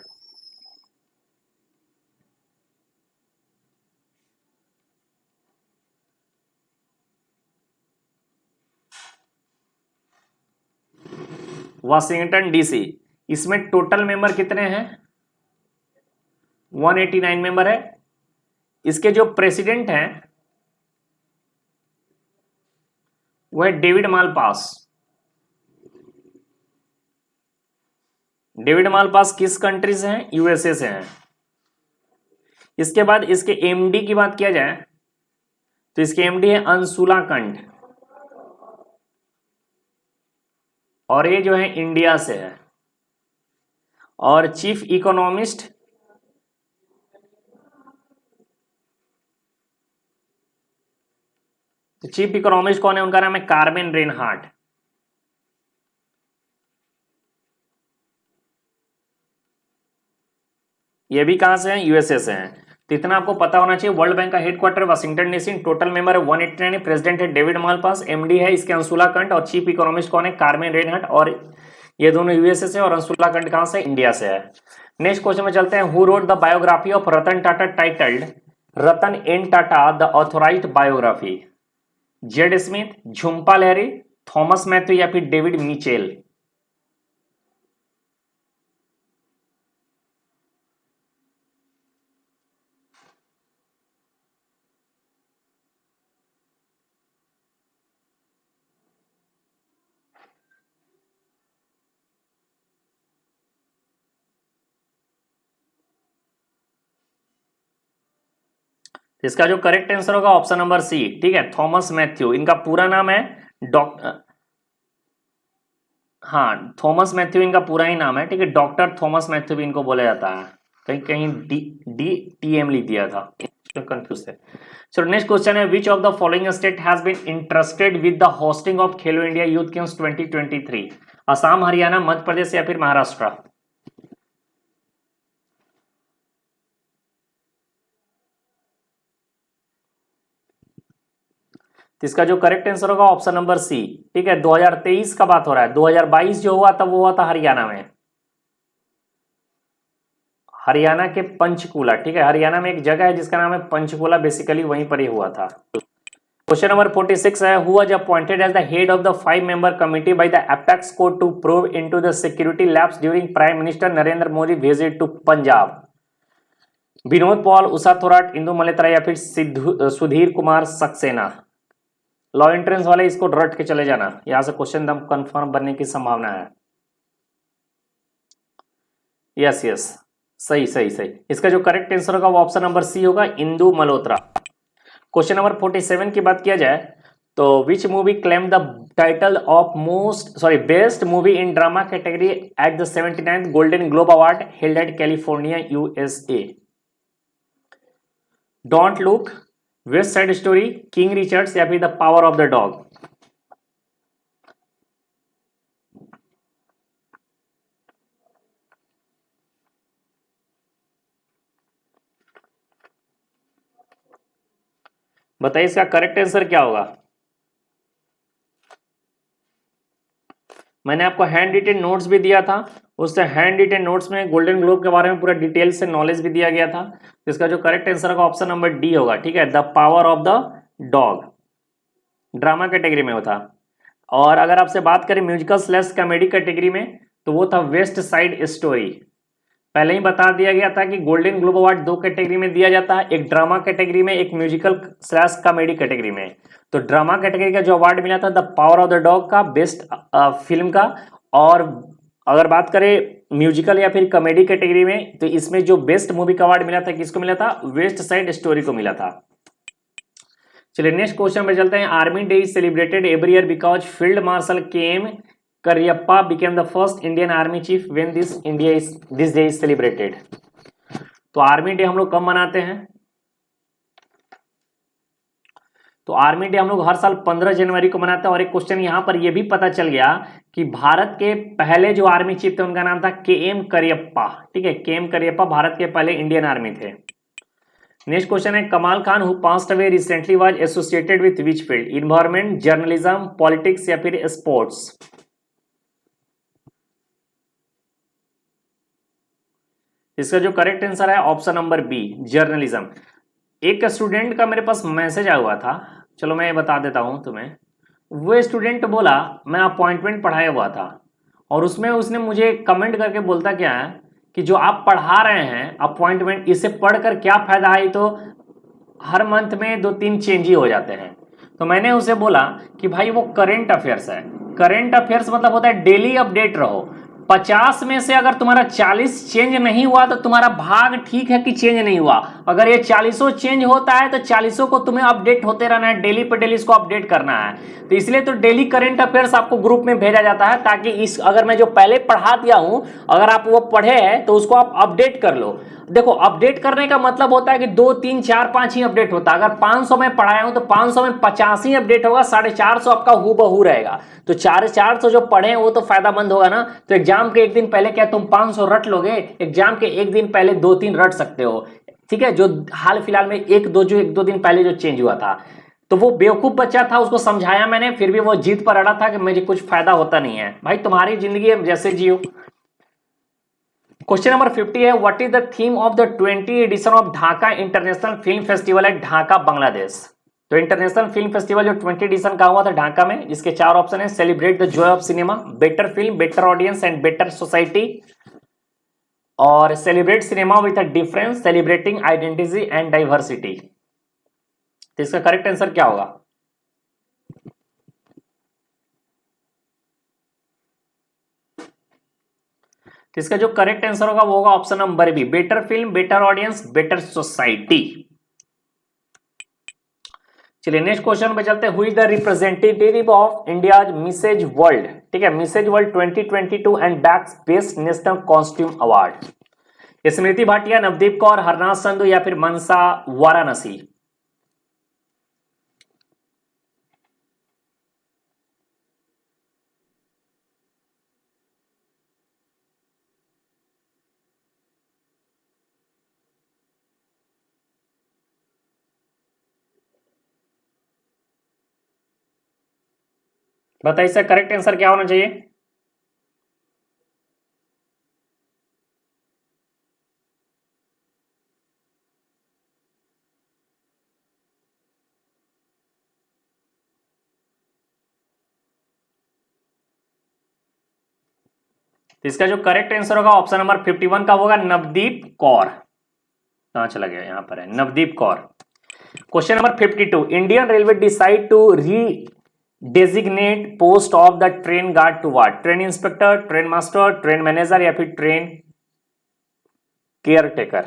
Washington DC. इसमें टोटल मेंबर कितने हैं? 189 मेंबर है। इसके जो प्रेसिडेंट हैं वो है डेविड मालपास। डेविड मालपास किस कंट्री से हैं? यूएसए से हैं। इसके बाद इसके एमडी की बात किया जाए तो इसके एमडी है अंशुला कंठ, और ये जो है इंडिया से है। और चीफ इकोनॉमिस्ट कौन है? उनका नाम है कार्मेन रेनहार्ट। ये भी कहां से हैं? यूएसए से हैं। तो इतना आपको पता होना चाहिए। वर्ल्ड बैंक का headquarter Washington DC. Total member है 189। प्रेसिडेंट है डेविड मालपास। एमडी है इसके अंशुला कंठ, और चीफ इकोनॉमिस्ट कौन है? Carmen Reinhart. और ये दोनों यूएसए से, और अंशुला कंठ कहां से? इंडिया से है। नेक्स्ट क्वेश्चन में चलते हैं। Who wrote the biography of Ratan Tata titled Ratan N Tata the authorised biography? Zadie Smith, Jhumpa Lahiri, Thomas Mathew या फिर डेविड मिचेल? इसका जो करेक्ट आंसर होगा ऑप्शन नंबर सी, ठीक है, थॉमस मैथ्यू। इनका पूरा नाम है डॉक्टर, हाँ, थॉमस मैथ्यू इनका पूरा ही नाम है, ठीक है। डॉक्टर थॉमस मैथ्यू भी इनको बोला जाता है। कहीं कहीं डी डी टी एम लिख दिया था, कंफ्यूज है। सो नेक्स्ट क्वेश्चन है, which of the following state has been interested with the hosting of Khelo India youth games 2023? Assam, Haryana, Madhya Pradesh या फिर महाराष्ट्र? तो इसका जो करेक्ट आंसर होगा ऑप्शन नंबर सी, ठीक है। 2023 का बात हो रहा है। 2022 जो हुआ था वो हुआ था हरियाणा में, हरियाणा के पंचकूला, ठीक है। हरियाणा में एक जगह है जिसका नाम है पंचकूला, बेसिकली वहीं पर ही हुआ था। क्वेश्चन नंबर 46 है, who was appointed as the head of the 5 member committee by the apex court to probe into the security lapse during prime minister Narendra Modi visit to Punjab? Vinod Paul, Usha Thorat, Indu Malhotra या फिर सुधीर कुमार सक्सेना? लॉ एंट्रेंस वाले इसको रट के चले जाना, यहां से क्वेश्चन दम कंफर्म बनने की संभावना है। यस यस, सही सही सही। इसका जो करेक्ट आंसर होगा वो ऑप्शन नंबर सी होगा, इंदु मल्होत्रा। क्वेश्चन नंबर 47 की बात किया जाए तो which movie claim the title of best movie in drama category at the 79th golden globe award held at California USA? Don't look, west side story, king Richards या फिर the power of the dog? बताइए इसका करेक्ट आंसर क्या होगा। मैंने आपको हैंड रिटेन नोट्स भी दिया था, उससे हैंड रिटेन नोट्स में गोल्डन ग्लोब के बारे में पूरा डिटेल से नॉलेज भी दिया गया था। तो इसका जो करेक्ट आंसर होगा ऑप्शन नंबर डी होगा, ठीक है, the power of the dog. Drama category में होता। और अगर आपसे बात करें म्यूजिकल स्लैश कॉमेडी कैटेगरी में तो वो था वेस्ट साइड स्टोरी। पहले ही बता दिया गया था कि गोल्डन ग्लोब अवार्ड 2 कैटेगरी में दिया जाता है, एक ड्रामा कैटेगरी में, एक म्यूजिकल स्लैश कॉमेडी कैटेगरी में। तो ड्रामा कैटेगरी का जो अवार्ड मिला था the power of the dog का, बेस्ट फिल्म का। और अगर बात करें म्यूजिकल या फिर कॉमेडी कैटेगरी में तो इसमें जो बेस्ट मूवी का अवार्ड मिला था किसको मिला था? वेस्ट साइड स्टोरी को मिला था। चलिए नेक्स्ट क्वेश्चन में चलते हैं। Army day is celebrated every year because field marshal K M Cariappa became the first Indian Army chief when this day is celebrated? तो आर्मी डे हम लोग कब मनाते हैं? तो आर्मी डे हम लोग हर साल 15 जनवरी को मनाते हैं। और एक क्वेश्चन यहां पर यह भी पता चल गया कि भारत के पहले जो आर्मी चीफ थे उनका नाम था केएम करियप्पा, ठीक है। केएम करियप्पा भारत के पहले इंडियन आर्मी थे। नेक्स्ट क्वेश्चन है, कमाल Khan who passed away recently was associated with which field? Environment, journalism, politics या फिर स्पोर्ट्स? इसका जो करेक्ट आंसर है ऑप्शन नंबर बी, जर्नलिज्म। एक स्टूडेंट का मेरे पास मैसेज आया हुआ था, चलो मैं ये बता देता हूं तुम्हें। वो स्टूडेंट बोला मैं अपॉइंटमेंट पढ़ाया हुआ था और उसमें उसने मुझे कमेंट करके बोलता क्या है कि जो आप पढ़ा रहे हैं अपॉइंटमेंट, इसे पढ़कर क्या फायदा है, तो हर मंथ में 2-3 चेंज ही हो जाते हैं। तो मैंने उसे बोला कि भाई वो करेंट अफेयर्स है, करेंट अफेयर्स मतलब होता है डेली अपडेट रहो। 50 में से अगर तुम्हारा 40 चेंज नहीं हुआ तो तुम्हारा भाग ठीक है कि चेंज नहीं हुआ। अगर ये 40 चेंज होता है तो 40 को तुम्हें अपडेट होते रहना है, डेली पे डेली इसको अपडेट करना है। तो इसलिए तो डेली करंट अफेयर्स आपको ग्रुप में भेजा जाता है, ताकि इस अगर मैं जो पहले पढ़ा दिया हूं अगर आप वो पढ़े हैं तो उसको आप अपडेट कर लो। देखो अपडेट करने का मतलब होता है कि 2, 3, 4, 5 ही अपडेट होता है। अगर 500 में पढ़ाया हूं तो 500 में 50 ही अपडेट होगा, 450 आपका हूबहू रहेगा। तो 450 जो पढ़े हैं वो तो फायदामंद होगा ना। तो एग्जाम के एक दिन पहले क्या तुम 500 रट लोगे? एग्जाम के एक दिन पहले 2-3 रट सकते हो, ठीक है, जो हाल फिलहाल में एक दो दिन पहले जो चेंज हुआ था। तो वो बेवकूफ बच्चा था, उसको समझाया मैंने, फिर भी वो जिद पर अड़ा था कि मुझे कुछ फायदा होता नहीं है। भाई तुम्हारी जिंदगी है, जैसे जियो। क्वेश्चन नंबर 50 है, what is the theme of the 20 edition of Dhaka international film festival at Dhaka Bangladesh. तो इंटरनेशनल फिल्म फेस्टिवल जो 20 एडिशन का हुआ था ढाका में, इसके 4 ऑप्शन है। Celebrate the joy of cinema, better film, better audience and better society, और celebrate cinema with a difference, celebrating identity and diversity. तो इसका करेक्ट आंसर क्या होगा? तो इसका जो करेक्ट आंसर होगा वो होगा option number B, better film, better audience, better society. चलिए नेक्स्ट क्वेश्चन पे चलते हैं। Who is the representative of India Mrs world, ठीक है, Mrs world 2022 and bags best national costume award. Smriti Bhatia, Navdeep Kaur, Harnaaz Sandhu या फिर मनसा वाराणसी। बताइए इसका करेक्ट आंसर क्या होना चाहिए? तो इसका जो करेक्ट आंसर होगा ऑप्शन नंबर 51 का होगा नवदीप कौर। कहां चला गया? यहां पर है Navdeep Kaur. Question number 52, Indian railway decide to redesignate post of the train guard to what? Train inspector, train master, train manager या फिर ट्रेन केयर टेकर।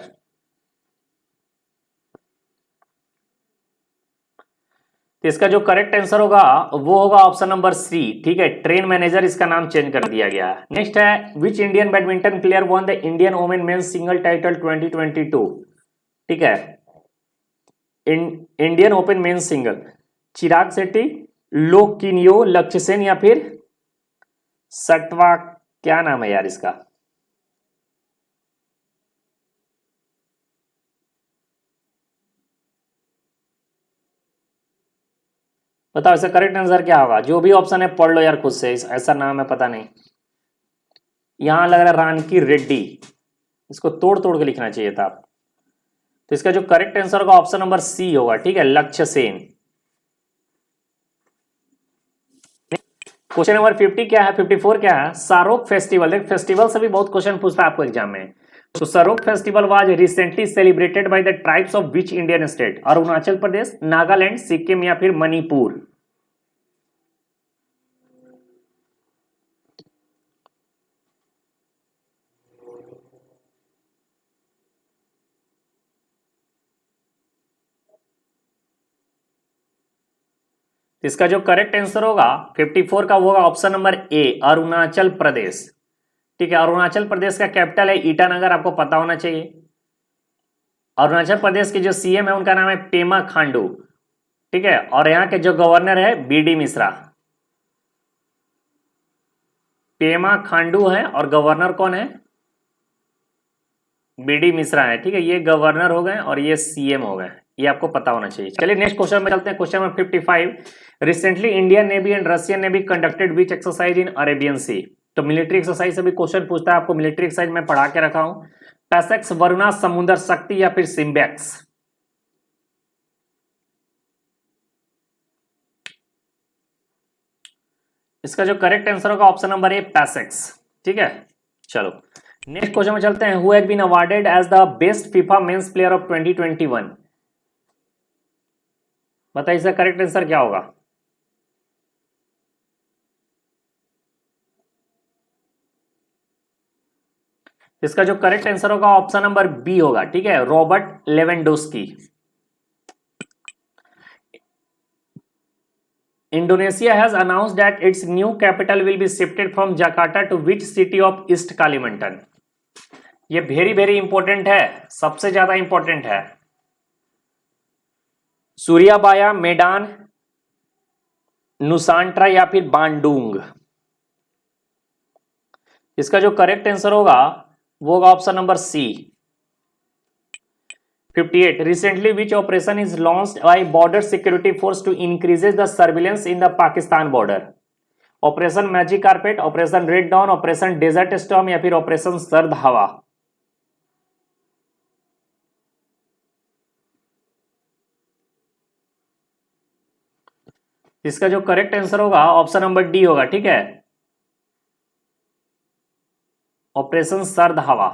तो इसका जो करेक्ट आंसर होगा वो होगा ऑप्शन नंबर सी, ठीक है, ट्रेन मैनेजर इसका नाम चेंज कर दिया गया है। नेक्स्ट है, which Indian badminton player won the Indian women men's single title 2022, ठीक है, Indian open men's single. Chirag Shetty, लोक किनियो, लक्ष्य सेन या फिर सटवा, क्या नाम है यार इसका? बताओ इसका करेक्ट आंसर क्या होगा? जो भी ऑप्शन है पढ़ लो यार खुद से, ऐसा नाम है पता नहीं। यहां लग रहा है रानकी रेड्डी, इसको तोड़ तोड़ के लिखना चाहिए था। तो इसका जो करेक्ट आंसर होगा ऑप्शन नंबर सी होगा, ठीक है, लक्ष्य सेन। क्वेश्चन नंबर 50 क्या है, 54 क्या है? शाहरुख फेस्टिवल, देख फेस्टिवल से भी बहुत क्वेश्चन पूछता है आपको एग्जाम में। तो शाहरुख festival was recently celebrated by the tribes of which Indian state? Arunachal Pradesh, Nagaland, Sikkim या फिर मणिपुर। इसका जो करेक्ट आंसर होगा 54 का वो होगा ऑप्शन नंबर ए, अरुणाचल प्रदेश, ठीक है। अरुणाचल प्रदेश का कैपिटल है ईटानगर, आपको पता होना चाहिए। अरुणाचल प्रदेश के जो सीएम है उनका नाम है पेमा खांडू, ठीक है, और यहाँ के जो गवर्नर है बीडी मिश्रा। पेमा खांडू है और गवर्नर कौन है? बीडी मिश्रा है, ठीक है, ये गवर्नर हो गए और ये सीएम हो गए, ये आपको पता होना चाहिए। चलिए नेक्स्ट क्वेश्चन में चलते हैं। Question number 55, recently Indian navy and Russian navy conducted which exercise in Arabian sea? तो मिलिट्री एक्सरसाइज से भी क्वेश्चन पूछता है, आपको मिलिट्री एक्सरसाइज में पढ़ा के रखा हूं। पैसेक्स, वरुणा, समुद्र शक्ति या फिर सिम्बैक्स। इसका जो करेक्ट आंसर होगा ऑप्शन नंबर ए पैसेक्स। ठीक है, चलो नेक्स्ट क्वेश्चन में चलते हैं। Who has been awarded as the best FIFA men's player of 2021? बताइए इसका करेक्ट आंसर क्या होगा। इसका जो करेक्ट आंसर होगा ऑप्शन नंबर बी होगा। ठीक है, Robert Lewandowski. Indonesia has announced that its new capital will be shifted from Jakarta to which city of East Kalimantan? ये वेरी वेरी इंपॉर्टेंट है, सबसे ज्यादा इंपॉर्टेंट है। सूर्याबाया, मेडान, नुसांट्रा या फिर बांडुंग? इसका जो करेक्ट आंसर होगा वो होगा option number C 58. Recently, which operation is launched by Border Security Force to increases the surveillance in the Pakistan border? Operation magic carpet, operation red dawn, operation desert storm या फिर ऑपरेशन सर्द हवा? इसका जो करेक्ट आंसर होगा ऑप्शन नंबर डी होगा। ठीक है, ऑपरेशन सर्द हवा।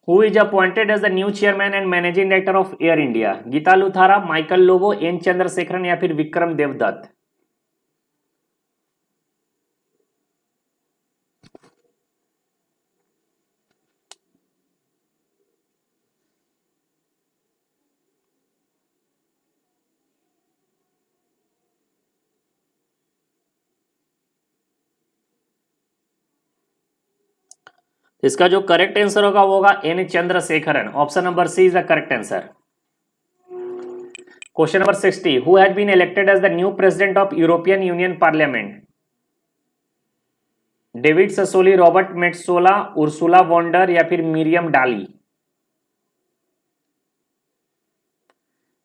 Who is appointed as the new chairman and managing director of Air India? Geeta Luthra, Michael Lobo, N Chandrasekaran या फिर विक्रम देवदत्त? इसका जो करेक्ट आंसर होगा वो होगा N Chandrasekaran. Option number C is the correct answer. Question number 60. Who has been elected as the new president of European union parliament? David Sassoli, Robert Metsola, Ursula von der या फिर मिरियम डाली?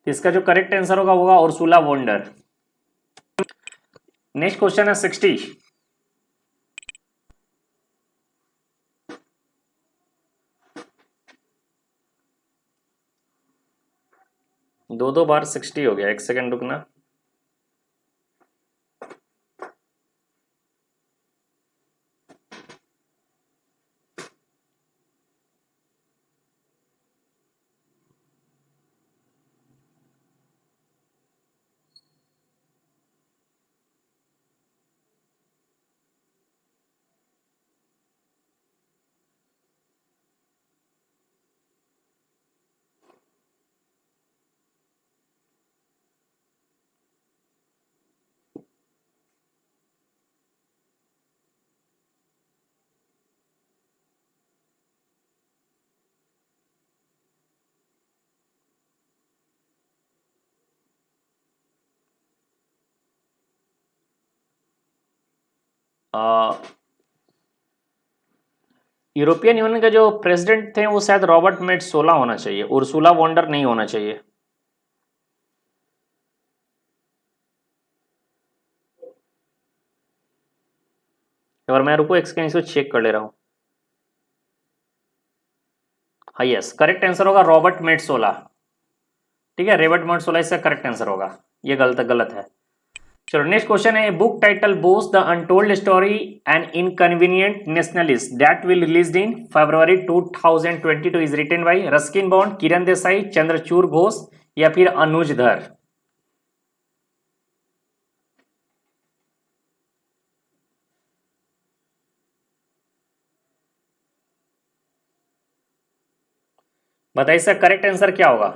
इसका जो करेक्ट आंसर होगा वो होगा उर्सुला वॉन्डर। नेक्स्ट क्वेश्चन है 60. दो बार 60 हो गया, एक सेकंड रुकना। यूरोपियन यूनियन के जो प्रेसिडेंट थे वो शायद रॉबर्ट मेट्सोला होना चाहिए, उर्सुला वॉन्डर नहीं होना चाहिए। एक बार मैं रुको, एक सेकंड इसको चेक कर ले रहा हूं। हाँ यस, करेक्ट आंसर होगा रॉबर्ट मेट्सोला। ठीक है, रॉबर्ट मेट्सोला इसका करेक्ट आंसर होगा, ये गलत है। चलो नेक्स्ट क्वेश्चन है। Book title Bose the untold story an inconvenient nationalist that will released in February 2022 is written by Ruskin Bond, Kiran Desai, Chandrachur Ghosh या फिर अनुज धर? बताइए इसका करेक्ट आंसर क्या होगा।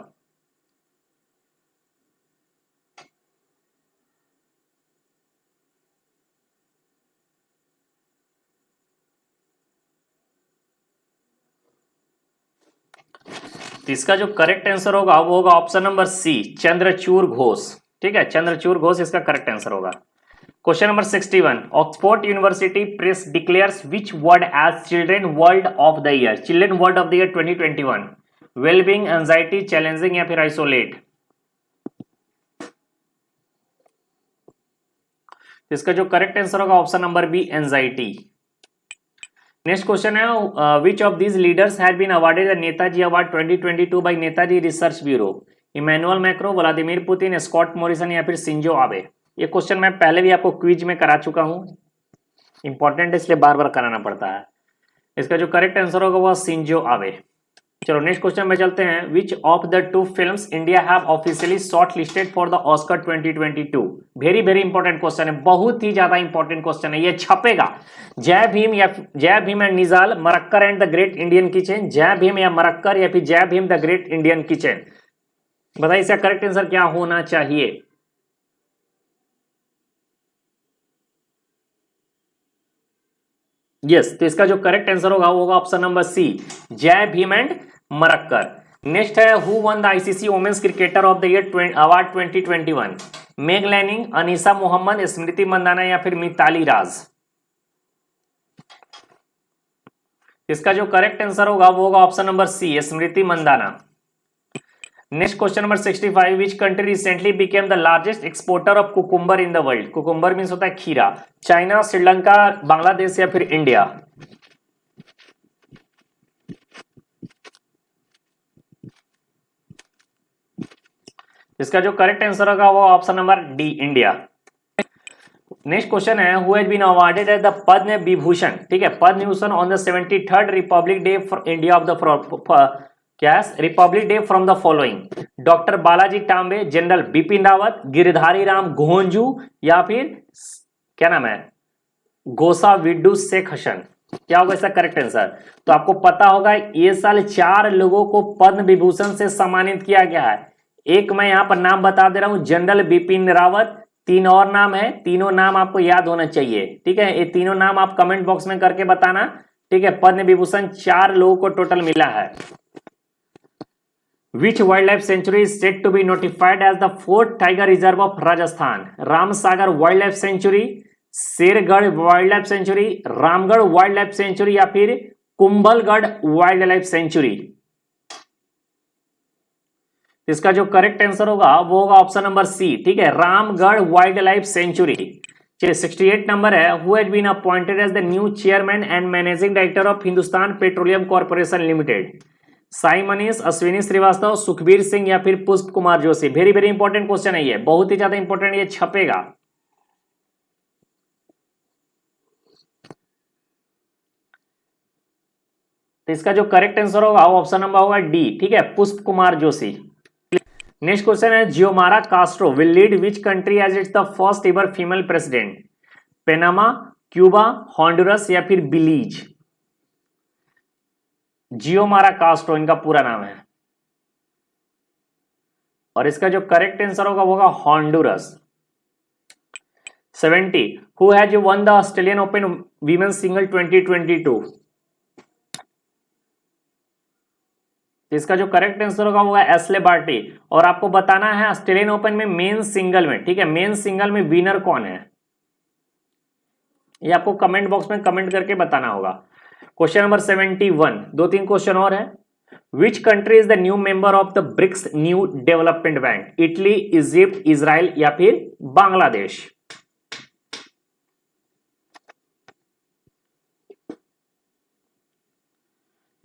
इसका जो करेक्ट आंसर होगा वो होगा option number C Chandrachur Ghosh. ठीक है, चंद्रचूड़ घोष इसका करेक्ट आंसर होगा। Question number 61. Oxford university press declares which word as children world of the year? Children world of the year 2021? Wellbeing, anxiety, challenging या फिर आइसोलेट? इसका जो करेक्ट आंसर होगा option number B anxiety. Next question है which of these leaders had been awarded the Netaji award 2022 by Netaji research bureau? Emmanuel Macron, Vladimir Putin, Scott Morrison या फिर शिंजो आबे? ये क्वेश्चन मैं पहले भी आपको क्विज में करा चुका हूं, इंपॉर्टेंट है इसलिए बार बार कराना पड़ता है। इसका जो करेक्ट आंसर होगा वो शिंजो आबे। चलो नेक्स्ट क्वेश्चन में चलते हैं। विच of the two films India have officially short listed for the Oscar 2022? Very very important question है, बहुत ही ज्यादा इंपॉर्टेंट क्वेश्चन है, ये छपेगा। जय भीम या Jai Bhim and Nizhal, Marakkar and the great Indian kitchen, Jai Bhim या मरक्कर या फिर Jai Bhim the great Indian kitchen? बताइए इसका करेक्ट आंसर क्या होना चाहिए। यस, तो इसका जो करेक्ट आंसर होगा वो होगा option number C, Jai Bhim and Marakkar. Next है who won the ICC women's cricketer of the year award 2021? Meg Lanning, Anisa Mohammed, Smriti Mandhana या फिर मिताली राज? इसका जो करेक्ट आंसर होगा वो होगा option number C, Smriti Mandhana. Next question number 65, which country recently became the largest exporter of cucumber in the world? Cucumber means होता है खीरा। चाइना, श्रीलंका, बांग्लादेश या फिर इंडिया? इसका जो करेक्ट आंसर होगा वो option number D, India. Next question है who has been awarded at the Padma Vibhushan? ठीक है, Padma Vibhushan on the 73rd republic day for India of the republic day from the following? Doctor Balaji Tambe, general Bipin Rawat, Girdhari Ram Ghonju या फिर क्या नाम है गोसा विड्डू शेख हसन? क्या होगा इसका करेक्ट आंसर? तो आपको पता होगा ये साल 4 लोगों को पद्म विभूषण से सम्मानित किया गया है। एक मैं यहां पर नाम बता दे रहा हूं, जनरल बिपिन रावत, 3 और नाम है, तीनों नाम आपको याद होना चाहिए। ठीक है, ये तीनों नाम आप कमेंट बॉक्स में करके बताना। ठीक है, पद्म विभूषण 4 लोगों को टोटल मिला है। Which wildlife sanctuary is said to be notified as the 4th tiger reserve of Rajasthan? Ramsagar wild life sanctuary, Shergarh wild life sanctuary, Ramgarh wild life sanctuary या फिर कुंभलगढ़ वाइल्ड लाइफ सेंचुरी? इसका जो करेक्ट आंसर होगा वो होगा ऑप्शन नंबर सी, ठीक है, रामगढ़ वाइल्ड लाइफ सेंचुरी। चलिए 68 नंबर है, who has been appointed as the new chairman and managing director of Hindustan petroleum corporation limited? Sai Manish, Ashwini Srivastava, Sukhbir Singh या फिर Pushp Kumar Joshi? Very very important question है, ये बहुत ही ज्यादा इंपॉर्टेंट, ये छपेगा। तो इसका जो करेक्ट आंसर होगा वो ऑप्शन नंबर होगा डी, ठीक है, पुष्प कुमार जोशी। नेक्स्ट क्वेश्चन है Xiomara Castro will lead which country as its the first ever female president? Panama, Cuba, Honduras या फिर बिलीज? जियोमारा कास्ट्रो इनका पूरा नाम है और इसका जो करेक्ट आंसर होगा वो होगा हॉन्डुरस। 70, who has one the Australian open women's single 2022? इसका जो करेक्ट आंसर होगा वो होगा एस्ले बार्टी। और आपको बताना है ऑस्ट्रेलियन ओपन में मेन सिंगल में, ठीक है, मेन सिंगल में विनर कौन है, ये आपको कमेंट बॉक्स में कमेंट करके बताना होगा। क्वेश्चन नंबर 71, 2-3 क्वेश्चन और है। Which country is the new member of the BRICS New Development Bank? Italy, Egypt, Israel या फिर बांग्लादेश?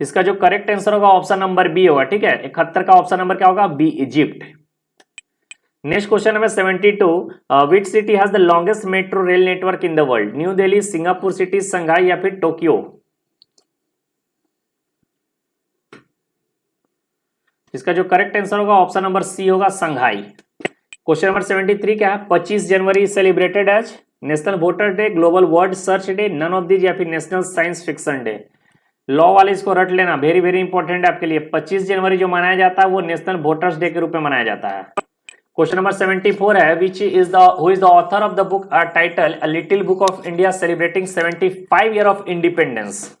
इसका जो करेक्ट आंसर होगा ऑप्शन नंबर बी होगा, ठीक है, 71 का ऑप्शन नंबर क्या होगा? B, Egypt. Next question number 72, which city has the longest metro rail network in the world? New Delhi, Singapore City, Shanghai या फिर टोक्यो? इसका जो करेक्ट आंसर होगा ऑप्शन नंबर सी होगा, संघाई। क्वेश्चन नंबर 73 क्या है? 25 January celebrated as national voter day, global world search day, none of these या फिर national science fiction day? Law वाले इसको रट लेना, वेरी वेरी इंपॉर्टेंट है आपके लिए। 25 जनवरी जो मनाया जाता है वो नेशनल वोटर्स डे के रूप में मनाया जाता है। क्वेश्चन नंबर 74 है, which is the who is the author of the book title a little book of India celebrating 75 year of independence?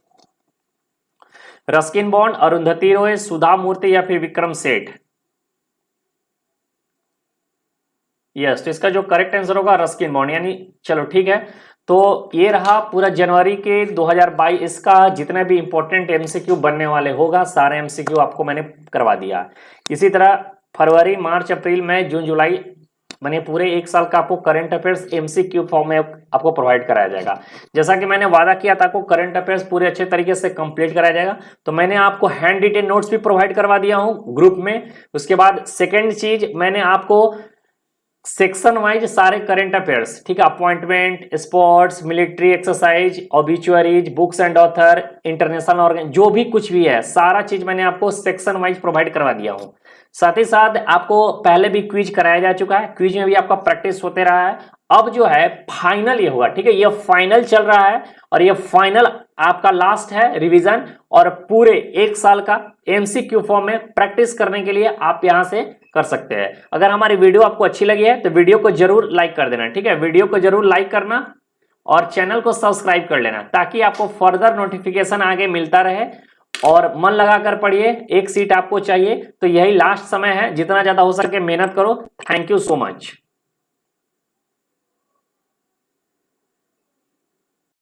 Ruskin Bond, Arundhati Roy, Sudha Murthy या फिर विक्रम सेठ? यस, तो इसका जो करेक्ट आंसर होगा रस्किन बॉन्ड, यानी चलो ठीक है। तो ये रहा पूरा जनवरी के 2022 का जितना भी इंपॉर्टेंट एमसीक्यू बनने वाले होगा, सारे एमसीक्यू आपको मैंने करवा दिया। इसी तरह फरवरी, मार्च, अप्रैल, मई, जून, जुलाई मानिए पूरे 1 साल का आपको करंट अफेयर्स एमसीक्यू फॉर्म में आपको प्रोवाइड कराया जाएगा। जैसा कि मैंने वादा किया था आपको करंट अफेयर्स पूरे अच्छे तरीके से कंप्लीट कराया जाएगा, तो मैंने आपको हैंड रिटेन नोट्स भी प्रोवाइड करवा दिया हूं ग्रुप में। उसके बाद सेकेंड चीज, मैंने आपको सेक्शन वाइज सारे करंट अफेयर्स, ठीक है, appointment, sports, military exercise, obituaries, books and author, international organ, जो भी कुछ भी है सारा चीज मैंने आपको सेक्शन वाइज प्रोवाइड करवा दिया हूं। साथ ही साथ आपको पहले भी क्विज कराया जा चुका है, क्विज में भी आपका प्रैक्टिस होते रहा है। अब जो है फाइनल ये होगा, ठीक है, ये फाइनल चल रहा है और ये फाइनल आपका लास्ट है रिवीजन, और पूरे 1 साल का एमसीक्यू फॉर्म में प्रैक्टिस करने के लिए आप यहां से कर सकते हैं। अगर हमारी वीडियो आपको अच्छी लगी है तो वीडियो को जरूर लाइक कर देना, ठीक है, वीडियो को जरूर लाइक करना और चैनल को सब्सक्राइब कर लेना ताकि आपको फर्दर नोटिफिकेशन आगे मिलता रहे। और मन लगाकर पढ़िए, एक सीट आपको चाहिए तो यही लास्ट समय है, जितना ज्यादा हो सके मेहनत करो। Thank you so much.